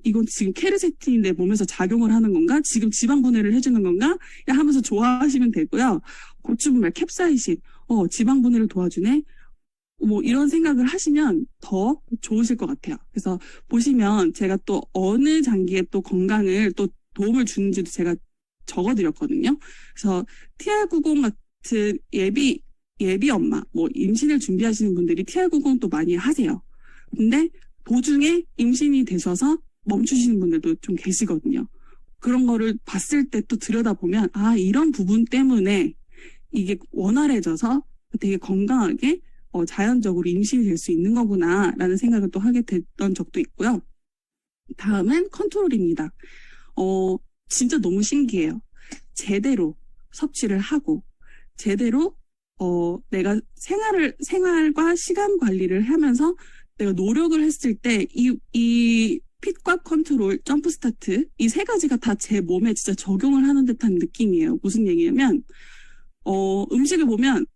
이건 지금 케르세틴이 내 몸에서 작용을 하는 건가? 지금 지방 분해를 해주는 건가? 하면서 좋아하시면 되고요. 고추 분말, 캡사이신, 지방 분해를 도와주네. 뭐 이런 생각을 하시면 더 좋으실 것 같아요. 그래서 보시면 제가 또 어느 장기에 또 건강을 또 도움을 주는지도 제가 적어드렸거든요. 그래서 TR90 같은 예비 엄마, 뭐 임신을 준비하시는 분들이 TR90 또 많이 하세요. 근데 도중에 임신이 되셔서 멈추시는 분들도 좀 계시거든요. 그런 거를 봤을 때 또 들여다보면 이런 부분 때문에 이게 원활해져서 되게 건강하게 자연적으로 임신이 될 수 있는 거구나라는 생각을 또 하게 됐던 적도 있고요. 다음은 컨트롤입니다. 진짜 너무 신기해요. 제대로 섭취를 하고 제대로 내가 생활과 시간 관리를 하면서 내가 노력을 했을 때 이 핏과 컨트롤, 점프 스타트 이 세 가지가 다 제 몸에 진짜 적용을 하는 듯한 느낌이에요. 무슨 얘기냐면 음식을 보면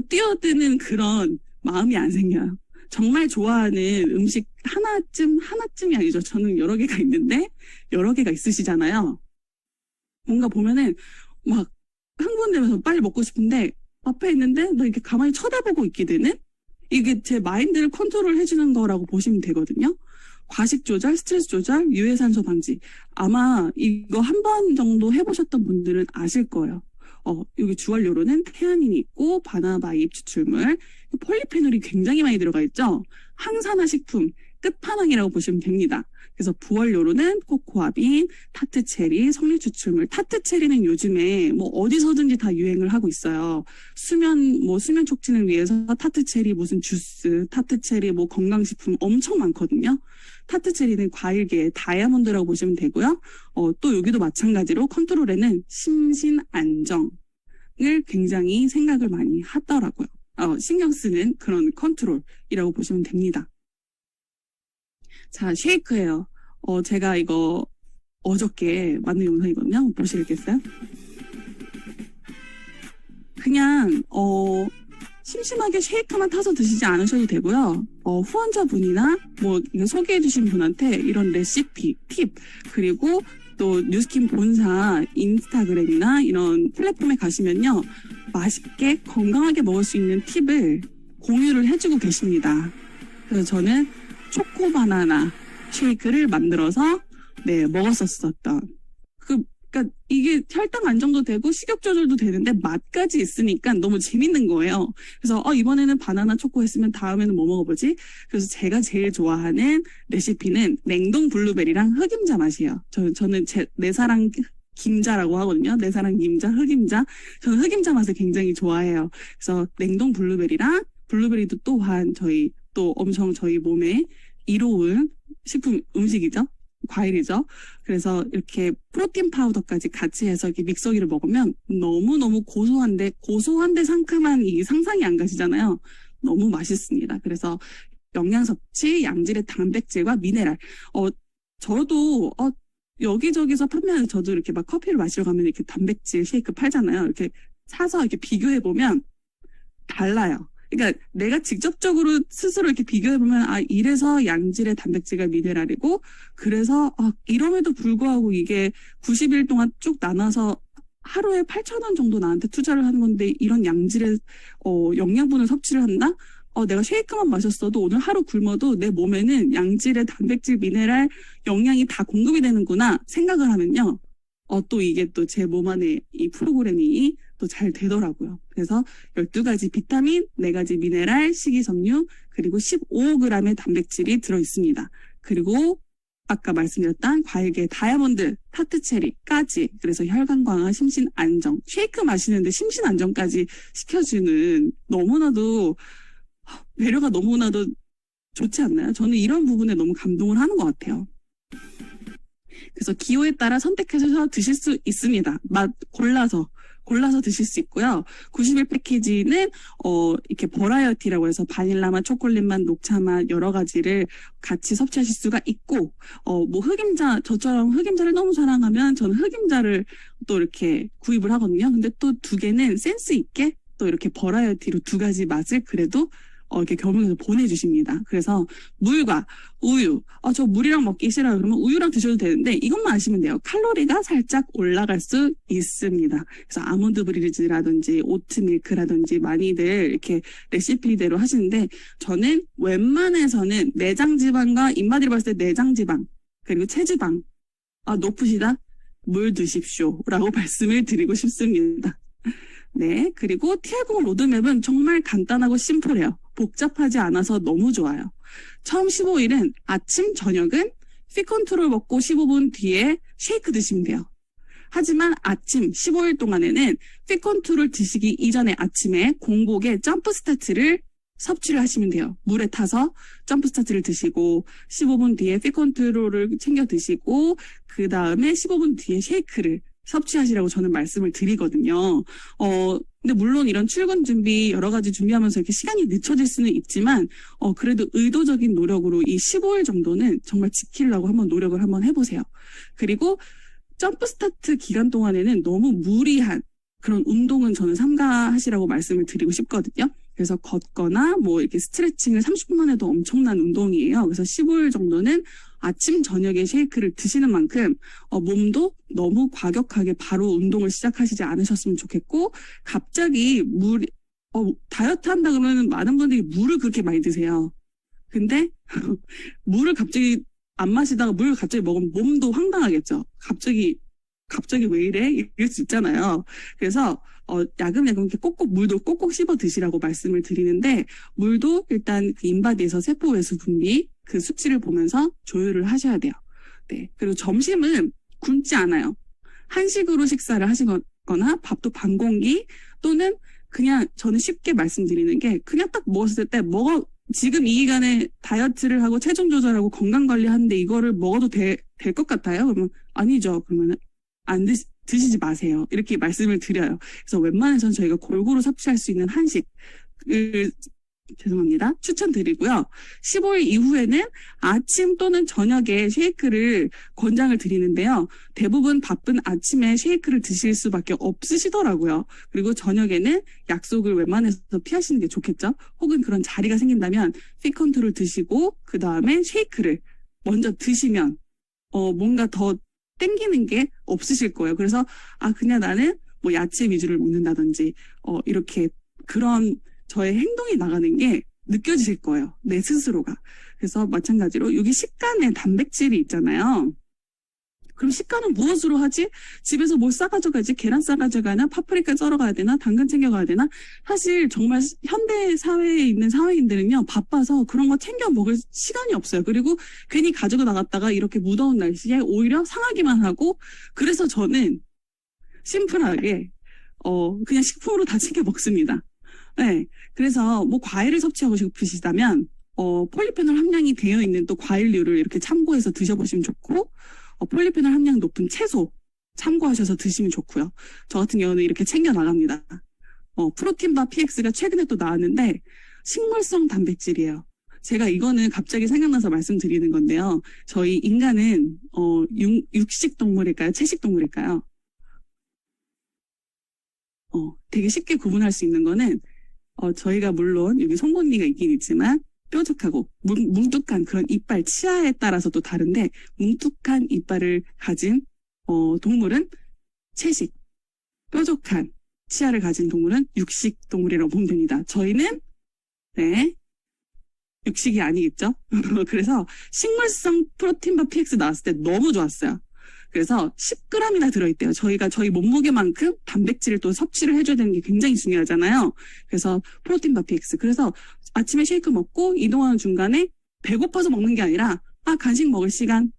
뛰어드는 그런 마음이 안 생겨요. 정말 좋아하는 음식 하나쯤이 아니죠. 저는 여러 개가 있는데 여러 개가 있으시잖아요. 뭔가 보면은 막 흥분되면서 빨리 먹고 싶은데 앞에 있는데 나 이렇게 가만히 쳐다보고 있게 되는 이게 제 마인드를 컨트롤 해주는 거라고 보시면 되거든요. 과식 조절, 스트레스 조절, 유해산소 방지. 아마 이거 한 번 정도 해보셨던 분들은 아실 거예요. 여기 주원료로는 태아닌이 있고 바나나 잎 추출물, 폴리페놀이 굉장히 많이 들어가 있죠. 항산화 식품 끝판왕이라고 보시면 됩니다. 그래서 부원료로는 코코아빈, 타트체리, 석류추출물. 타트체리는 요즘에 뭐 어디서든지 다 유행을 하고 있어요. 수면 촉진을 위해서 타트체리 무슨 주스, 타트체리 뭐 건강식품 엄청 많거든요. 타트체리는 과일계의 다이아몬드라고 보시면 되고요. 또 여기도 마찬가지로 컨트롤에는 심신 안정을 굉장히 생각을 많이 하더라고요. 신경 쓰는 그런 컨트롤이라고 보시면 됩니다. 자, 쉐이크예요. 제가 이거 어저께 만든 영상이거든요. 보시겠어요? 그냥 심심하게 쉐이크만 타서 드시지 않으셔도 되고요. 후원자분이나 뭐 이거 소개해주신 분한테 이런 레시피, 팁, 그리고 또 뉴스킨 본사 인스타그램이나 이런 플랫폼에 가시면요. 맛있게 건강하게 먹을 수 있는 팁을 공유를 해주고 계십니다. 그래서 저는 초코 바나나 쉐이크를 만들어서 먹었었던 그러니까 이게 혈당 안정도 되고 식욕 조절도 되는데 맛까지 있으니까 너무 재밌는 거예요. 그래서 이번에는 바나나 초코 했으면 다음에는 뭐 먹어보지? 그래서 제가 제일 좋아하는 레시피는 냉동 블루베리랑 흑임자 맛이에요. 저는 내 사랑 김자라고 하거든요. 내 사랑 김자, 흑임자. 저는 흑임자 맛을 굉장히 좋아해요. 그래서 냉동 블루베리랑 블루베리도 또한 엄청 저희 몸에 이로운 음식이죠. 과일이죠. 그래서 이렇게 프로틴 파우더까지 같이 해서 이렇게 믹서기를 먹으면 너무너무 고소한데 상큼한 이 상상이 안 가시잖아요. 너무 맛있습니다. 그래서 영양 섭취, 양질의 단백질과 미네랄. 저도 여기저기서 판매하는 저도 이렇게 막 커피를 마시러 가면 이렇게 단백질 쉐이크 팔잖아요. 이렇게 사서 이렇게 비교해 보면 달라요. 그러니까 내가 직접적으로 스스로 이렇게 비교해보면 이래서 양질의 단백질과 미네랄이고 그래서 이럼에도 불구하고 이게 90일 동안 쭉 나눠서 하루에 8,000원 정도 나한테 투자를 하는 건데 이런 양질의 영양분을 섭취를 한다? 내가 쉐이크만 마셨어도 오늘 하루 굶어도 내 몸에는 양질의 단백질, 미네랄, 영양이 다 공급이 되는구나 생각을 하면요. 또 이게 또 제 몸 안에 이 프로그램이 또 잘 되더라고요. 그래서 12가지 비타민, 4가지 미네랄, 식이섬유, 그리고 15g의 단백질이 들어있습니다. 그리고 아까 말씀드렸던 과일계 다이아몬드, 타트체리까지 그래서 혈관 강화, 심신 안정, 쉐이크 마시는데 심신 안정까지 시켜주는 너무나도 배려가 너무나도 좋지 않나요? 저는 이런 부분에 너무 감동을 하는 것 같아요. 그래서 기호에 따라 선택해서 드실 수 있습니다. 맛 골라서 드실 수 있고요. 90일 패키지는 이렇게 버라이어티라고 해서 바닐라 맛, 초콜릿 맛, 녹차 맛 여러 가지를 같이 섭취하실 수가 있고 뭐 흑임자 저처럼 흑임자를 너무 사랑하면 저는 흑임자를 또 이렇게 구입을 하거든요. 근데 또 2개는 센스 있게 또 이렇게 버라이어티로 2가지 맛을 그래도 이렇게 겸용해서 보내주십니다. 그래서 물과 우유, 저 물이랑 먹기 싫어요. 그러면 우유랑 드셔도 되는데 이것만 아시면 돼요. 칼로리가 살짝 올라갈 수 있습니다. 그래서 아몬드 브리즈라든지 오트밀크라든지 많이들 이렇게 레시피대로 하시는데 저는 웬만해서는 내장 지방과 입맛으로 봤을 때 내장 지방 그리고 체지방 높으시다? 물 드십시오 라고 말씀을 드리고 싶습니다. 네, 그리고 TR90 로드맵은 정말 간단하고 심플해요. 복잡하지 않아서 너무 좋아요. 처음 15일은 아침, 저녁은 피컨트롤 먹고 15분 뒤에 쉐이크 드시면 돼요. 하지만 아침 15일 동안에는 피컨트롤 드시기 이전에 아침에 공복에 점프 스타트를 섭취를 하시면 돼요. 물에 타서 점프 스타트를 드시고 15분 뒤에 피컨트롤을 챙겨 드시고 그 다음에 15분 뒤에 쉐이크를 섭취하시라고 저는 말씀을 드리거든요. 근데 물론 이런 출근 준비 여러 가지 준비하면서 이렇게 시간이 늦춰질 수는 있지만 그래도 의도적인 노력으로 이 15일 정도는 정말 지키려고 한번 노력을 한번 해보세요. 그리고 점프 스타트 기간 동안에는 너무 무리한 그런 운동은 저는 삼가하시라고 말씀을 드리고 싶거든요. 그래서 걷거나 뭐 이렇게 스트레칭을 30분만 해도 엄청난 운동이에요. 그래서 15일 정도는 아침, 저녁에 쉐이크를 드시는 만큼 몸도 너무 과격하게 바로 운동을 시작하시지 않으셨으면 좋겠고 갑자기 다이어트 한다 그러면 많은 분들이 물을 그렇게 많이 드세요. 근데 물을 갑자기 안 마시다가 물을 갑자기 먹으면 몸도 황당하겠죠. 갑자기 갑자기 왜 이래? 이럴 수 있잖아요. 그래서 야금야금 이렇게 꼭꼭 물도 꼭꼭 씹어 드시라고 말씀을 드리는데, 물도 일단 그 인바디에서 세포 외수 분비 그 수치를 보면서 조율을 하셔야 돼요. 네. 그리고 점심은 굶지 않아요. 한식으로 식사를 하시거나 밥도 반 공기, 또는 그냥 저는 쉽게 말씀드리는 게, 그냥 딱 먹었을 때 지금 이 기간에 다이어트를 하고 체중 조절하고 건강 관리하는데 이거를 먹어도 될 것 같아요? 그러면 아니죠. 그러면 드시지 마세요. 이렇게 말씀을 드려요. 그래서 웬만해서는 저희가 골고루 섭취할 수 있는 한식을 추천드리고요. 15일 이후에는 아침 또는 저녁에 쉐이크를 권장을 드리는데요. 대부분 바쁜 아침에 쉐이크를 드실 수밖에 없으시더라고요. 그리고 저녁에는 약속을 웬만해서 피하시는 게 좋겠죠. 혹은 그런 자리가 생긴다면 피컨트를 드시고 그 다음에 쉐이크를 먼저 드시면 뭔가 더 땡기는 게 없으실 거예요. 그래서 그냥 나는 뭐 야채 위주를 먹는다든지 이렇게 그런 저의 행동이 나가는 게 느껴지실 거예요. 내 스스로가. 그래서 마찬가지로 여기 식간에 단백질이 있잖아요. 그럼 식간은 무엇으로 하지? 집에서 뭘 싸가져가지? 계란 싸가져가나? 파프리카 썰어가야 되나? 당근 챙겨가야 되나? 사실 정말 현대 사회에 있는 사회인들은요, 바빠서 그런 거 챙겨 먹을 시간이 없어요. 그리고 괜히 가지고 나갔다가 이렇게 무더운 날씨에 오히려 상하기만 하고, 그래서 저는 심플하게 그냥 식품으로 다 챙겨 먹습니다. 네. 그래서 뭐 과일을 섭취하고 싶으시다면 폴리페놀 함량이 되어 있는 또 과일류를 이렇게 참고해서 드셔보시면 좋고, 폴리페놀 함량 높은 채소 참고하셔서 드시면 좋고요. 저 같은 경우는 이렇게 챙겨 나갑니다. 프로틴바 PX가 최근에 또 나왔는데 식물성 단백질이에요. 제가 이거는 갑자기 생각나서 말씀드리는 건데요. 저희 인간은 육식 동물일까요? 채식 동물일까요? 되게 쉽게 구분할 수 있는 거는 저희가 물론 여기 송곳니가 있긴 있지만 뾰족하고 뭉툭한 그런 이빨 치아에 따라서 또 다른데, 뭉툭한 이빨을 가진 동물은 채식, 뾰족한 치아를 가진 동물은 육식 동물이라고 보면 됩니다. 저희는 육식이 아니겠죠? 그래서 식물성 프로틴바 PX 나왔을 때 너무 좋았어요. 그래서 10g이나 들어있대요. 저희가 저희 몸무게만큼 단백질을 또 섭취를 해줘야 되는 게 굉장히 중요하잖아요. 그래서 프로틴바 PX. 그래서 아침에 쉐이크 먹고 이동하는 중간에 배고파서 먹는 게 아니라 간식 먹을 시간,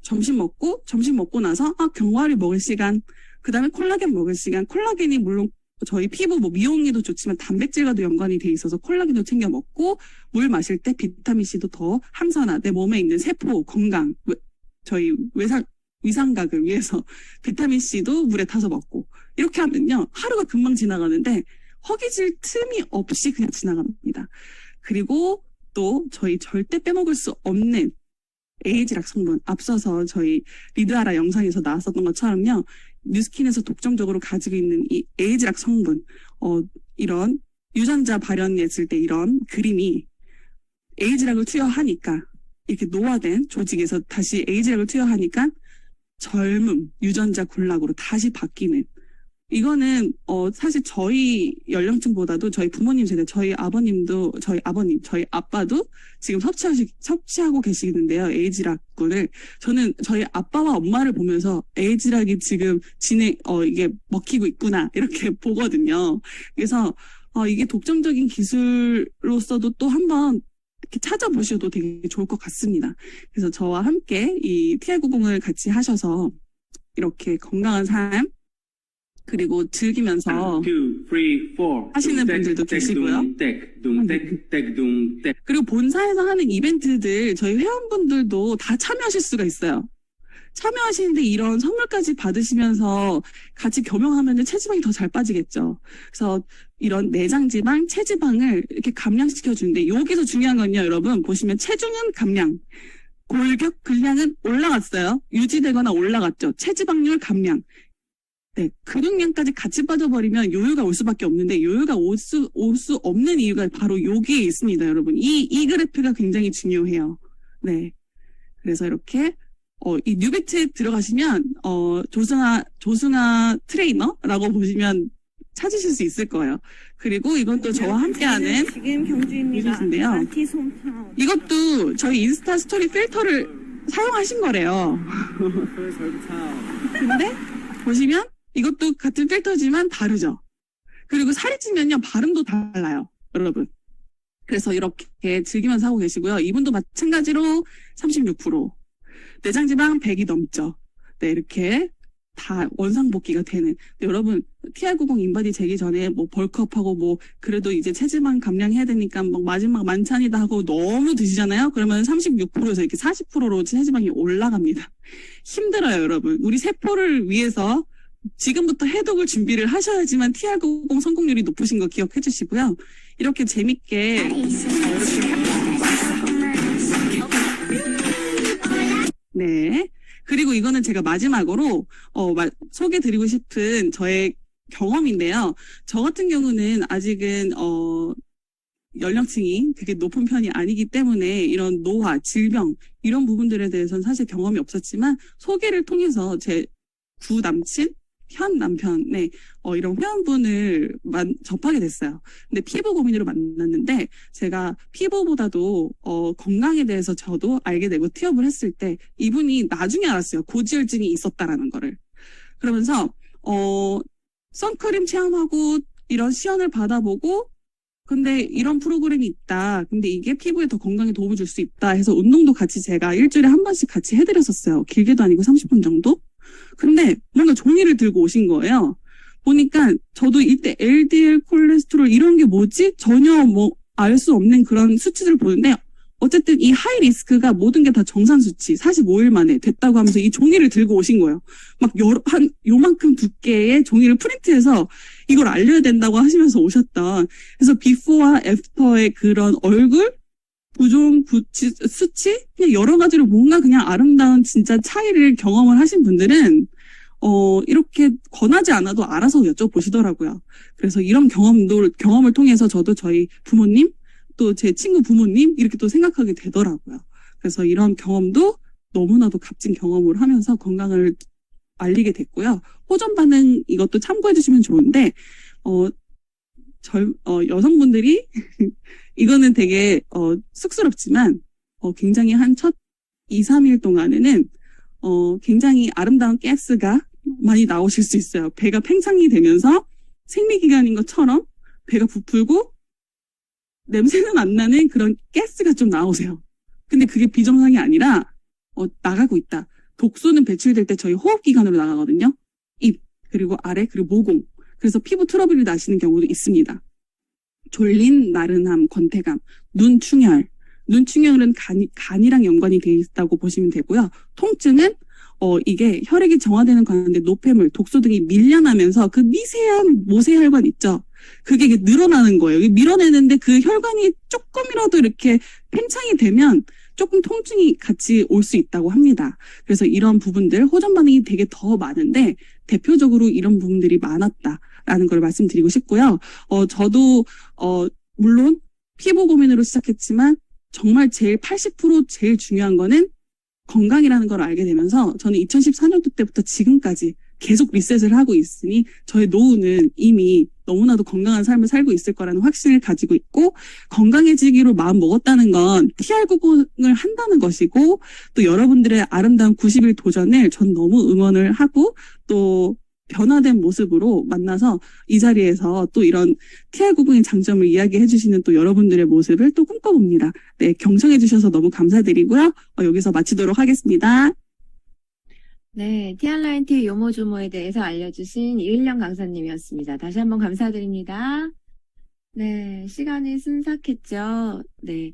점심 먹고 나서 견과류 먹을 시간, 그 다음에 콜라겐 먹을 시간. 콜라겐이 물론 저희 피부 미용에도 좋지만 단백질과도 연관이 돼 있어서 콜라겐도 챙겨 먹고, 물 마실 때 비타민C도 더 항산화, 내 몸에 있는 세포 건강, 저희 위상각을 위해서 비타민C도 물에 타서 먹고, 이렇게 하면요 하루가 금방 지나가는데 허기질 틈이 없이 그냥 지나갑니다. 그리고 또 저희 절대 빼먹을 수 없는 에이지락 성분, 앞서서 저희 리드하라 영상에서 나왔었던 것처럼요, 뉴스킨에서 독점적으로 가지고 있는 이 에이지락 성분, 이런 유전자 발현했을 때 이런 그림이 에이지락을 투여하니까, 이렇게 노화된 조직에서 다시 에이지락을 투여하니까 젊음, 유전자 군락으로 다시 바뀌는, 이거는 사실 저희 연령층보다도 저희 부모님 세대, 저희 아빠도 지금 섭취하고 계시는데요. 에이지락군을. 저는 저희 아빠와 엄마를 보면서 에이지락이 지금 이게 먹히고 있구나 이렇게 보거든요. 그래서 이게 독점적인 기술로서도 또 한번 이렇게 찾아보셔도 되게 좋을 것 같습니다. 그래서 저와 함께 이 TR90을 같이 하셔서 이렇게 건강한 삶, 그리고 즐기면서 하시는 분들도 계시고요. 그리고 본사에서 하는 이벤트들 저희 회원분들도 다 참여하실 수가 있어요. 참여하시는데 이런 선물까지 받으시면서 같이 겸용하면 체지방이 더 잘 빠지겠죠. 그래서 이런 내장지방, 체지방을 이렇게 감량시켜 주는데, 여기서 중요한 건요, 여러분 보시면 체중은 감량, 골격 근량은 올라갔어요. 유지되거나 올라갔죠. 체지방률 감량. 네, 근육량까지 같이 빠져버리면 요요가 올 수밖에 없는데, 요요가 올 수 없는 이유가 바로 여기에 있습니다, 여러분. 이 그래프가 굉장히 중요해요. 네. 그래서 이렇게, 이 뉴비트에 들어가시면, 조승아 트레이너라고 보시면 찾으실 수 있을 거예요. 그리고 이건 또 저와 함께하는 지금 경주입니다. 인데요. 이것도 저희 인스타 스토리 필터를 사용하신 거래요. 근데 보시면 이것도 같은 필터지만 다르죠. 그리고 살이 찌면요, 발음도 달라요, 여러분. 그래서 이렇게 즐기면서 하고 계시고요. 이분도 마찬가지로 36%. 내장지방 100이 넘죠. 네, 이렇게 다 원상복귀가 되는. 근데 여러분, TR90 인바디 재기 전에 뭐 벌크업하고 뭐 그래도 이제 체지방 감량해야 되니까 뭐 마지막 만찬이다 하고 너무 드시잖아요. 그러면 36%에서 이렇게 40%로 체지방이 올라갑니다. 힘들어요, 여러분. 우리 세포를 위해서 지금부터 해독을 준비를 하셔야지만 TR90 성공률이 높으신 거 기억해 주시고요. 이렇게 재밌게 네. 그리고 이거는 제가 마지막으로 소개드리고 싶은 저의 경험인데요. 저 같은 경우는 아직은 연령층이 되게 높은 편이 아니기 때문에 이런 노화, 질병 이런 부분들에 대해서는 사실 경험이 없었지만 소개를 통해서 제 구남친, 현 남편의 이런 회원분을 접하게 됐어요. 근데 피부 고민으로 만났는데 제가 피부보다도 건강에 대해서 저도 알게 되고 티업을 했을 때 이분이 나중에 알았어요. 고지혈증이 있었다라는 거를. 그러면서 선크림 체험하고 이런 시연을 받아보고 근데 이런 프로그램이 있다. 근데 이게 피부에 더 건강에 도움을 줄 수 있다 해서 운동도 같이 제가 일주일에 한 번씩 같이 해드렸었어요. 길게도 아니고 30분 정도? 근데 뭔가 종이를 들고 오신 거예요. 보니까 저도 이때 LDL 콜레스테롤 이런 게 뭐지? 전혀 뭐 알 수 없는 그런 수치들을 보는데 어쨌든 이 하이 리스크가 모든 게 다 정상 수치 45일 만에 됐다고 하면서 이 종이를 들고 오신 거예요. 막 한 요만큼 두께의 종이를 프린트해서 이걸 알려야 된다고 하시면서 오셨던. 그래서 비포와 애프터의 그런 얼굴 부종, 수치, 그냥 여러 가지로 뭔가 그냥 아름다운 진짜 차이를 경험을 하신 분들은, 이렇게 권하지 않아도 알아서 여쭤보시더라고요. 그래서 이런 경험을 통해서 저도 저희 부모님, 또 제 친구 부모님, 이렇게 또 생각하게 되더라고요. 그래서 이런 경험도 너무나도 값진 경험을 하면서 건강을 알리게 됐고요. 호전 반응 이것도 참고해 주시면 좋은데, 여성분들이 이거는 되게 쑥스럽지만 굉장히 한 첫 2, 3일 동안에는 굉장히 아름다운 가스가 많이 나오실 수 있어요. 배가 팽창이 되면서 생리기간인 것처럼 배가 부풀고 냄새는 안 나는 그런 가스가 좀 나오세요. 근데 그게 비정상이 아니라 나가고 있다. 독소는 배출될 때 저희 호흡기관으로 나가거든요. 입, 그리고 아래, 그리고 모공. 그래서 피부 트러블이 나시는 경우도 있습니다. 졸린, 나른함, 권태감, 눈충혈. 눈충혈은 간이랑 연관이 되어 있다고 보시면 되고요. 통증은 이게 혈액이 정화되는 과정인데 노폐물, 독소 등이 밀려나면서 그 미세한 모세혈관 있죠. 그게 이게 늘어나는 거예요. 이게 밀어내는데 그 혈관이 조금이라도 이렇게 팽창이 되면 조금 통증이 같이 올 수 있다고 합니다. 그래서 이런 부분들 호전 반응이 되게 더 많은데 대표적으로 이런 부분들이 많았다라는 걸 말씀드리고 싶고요. 저도 물론 피부 고민으로 시작했지만 정말 제일 80% 제일 중요한 거는 건강이라는 걸 알게 되면서 저는 2014년도 때부터 지금까지 계속 리셋을 하고 있으니 저의 노후는 이미 너무나도 건강한 삶을 살고 있을 거라는 확신을 가지고 있고 건강해지기로 마음 먹었다는 건 TR90을 한다는 것이고 또 여러분들의 아름다운 90일 도전을 전 너무 응원을 하고 또 변화된 모습으로 만나서 이 자리에서 또 이런 TR90의 장점을 이야기해 주시는 또 여러분들의 모습을 또 꿈꿔봅니다. 네, 경청해 주셔서 너무 감사드리고요. 여기서 마치도록 하겠습니다. 네, TR라인T의 요모조모에 대해서 알려주신 이은령 강사님이었습니다. 다시 한번 감사드립니다. 네, 시간이 순삭했죠. 네,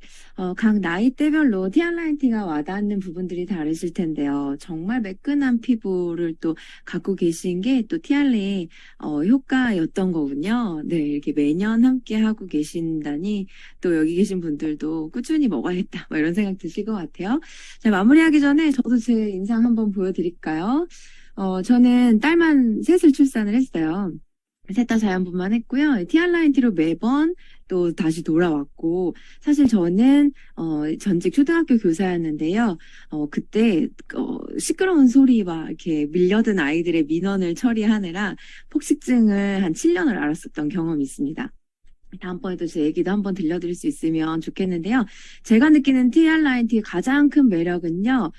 각 나이대별로 TR라인T가 와닿는 부분들이 다르실 텐데요. 정말 매끈한 피부를 또 갖고 계신 게 또 TR의 효과였던 거군요. 네, 이렇게 매년 함께 하고 계신다니 또 여기 계신 분들도 꾸준히 먹어야겠다. 뭐 이런 생각 드실 것 같아요. 자, 마무리하기 전에 저도 제 인상 한번 보여드릴까요? 저는 딸만 셋을 출산을 했어요. 셋 다 자연분만 했고요. TR라인T로 매번 또 다시 돌아왔고, 사실 저는, 전직 초등학교 교사였는데요. 그때, 시끄러운 소리와 이렇게 밀려든 아이들의 민원을 처리하느라 폭식증을 한 7년을 앓았었던 경험이 있습니다. 다음번에도 제 얘기도 한번 들려드릴 수 있으면 좋겠는데요. 제가 느끼는 TR라인T의 가장 큰 매력은요,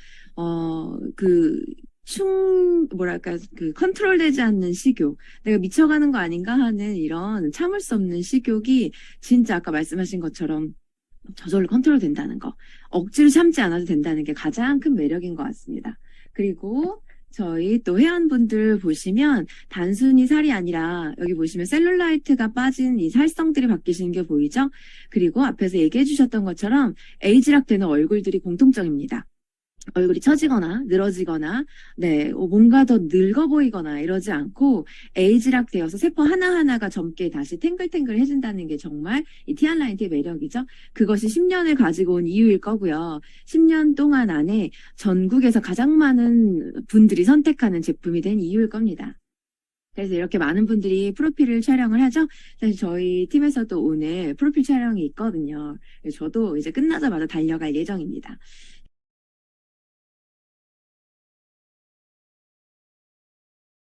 뭐랄까, 그 컨트롤되지 않는 식욕, 내가 미쳐가는 거 아닌가 하는 이런 참을 수 없는 식욕이 진짜 아까 말씀하신 것처럼 저절로 컨트롤 된다는 거, 억지로 참지 않아도 된다는 게 가장 큰 매력인 것 같습니다. 그리고 저희 또 회원분들 보시면 단순히 살이 아니라 여기 보시면 셀룰라이트가 빠진 이 살성들이 바뀌시는 게 보이죠? 그리고 앞에서 얘기해 주셨던 것처럼 에이지락 되는 얼굴들이 공통점입니다. 얼굴이 처지거나 늘어지거나 뭔가 더 늙어 보이거나 이러지 않고 에이지락 되어서 세포 하나하나가 젊게 다시 탱글탱글해진다는 게 정말 이 티알라인트의 매력이죠. 그것이 10년을 가지고 온 이유일 거고요. 10년 동안 안에 전국에서 가장 많은 분들이 선택하는 제품이 된 이유일 겁니다. 그래서 이렇게 많은 분들이 프로필을 촬영을 하죠. 사실 저희 팀에서도 오늘 프로필 촬영이 있거든요. 저도 이제 끝나자마자 달려갈 예정입니다.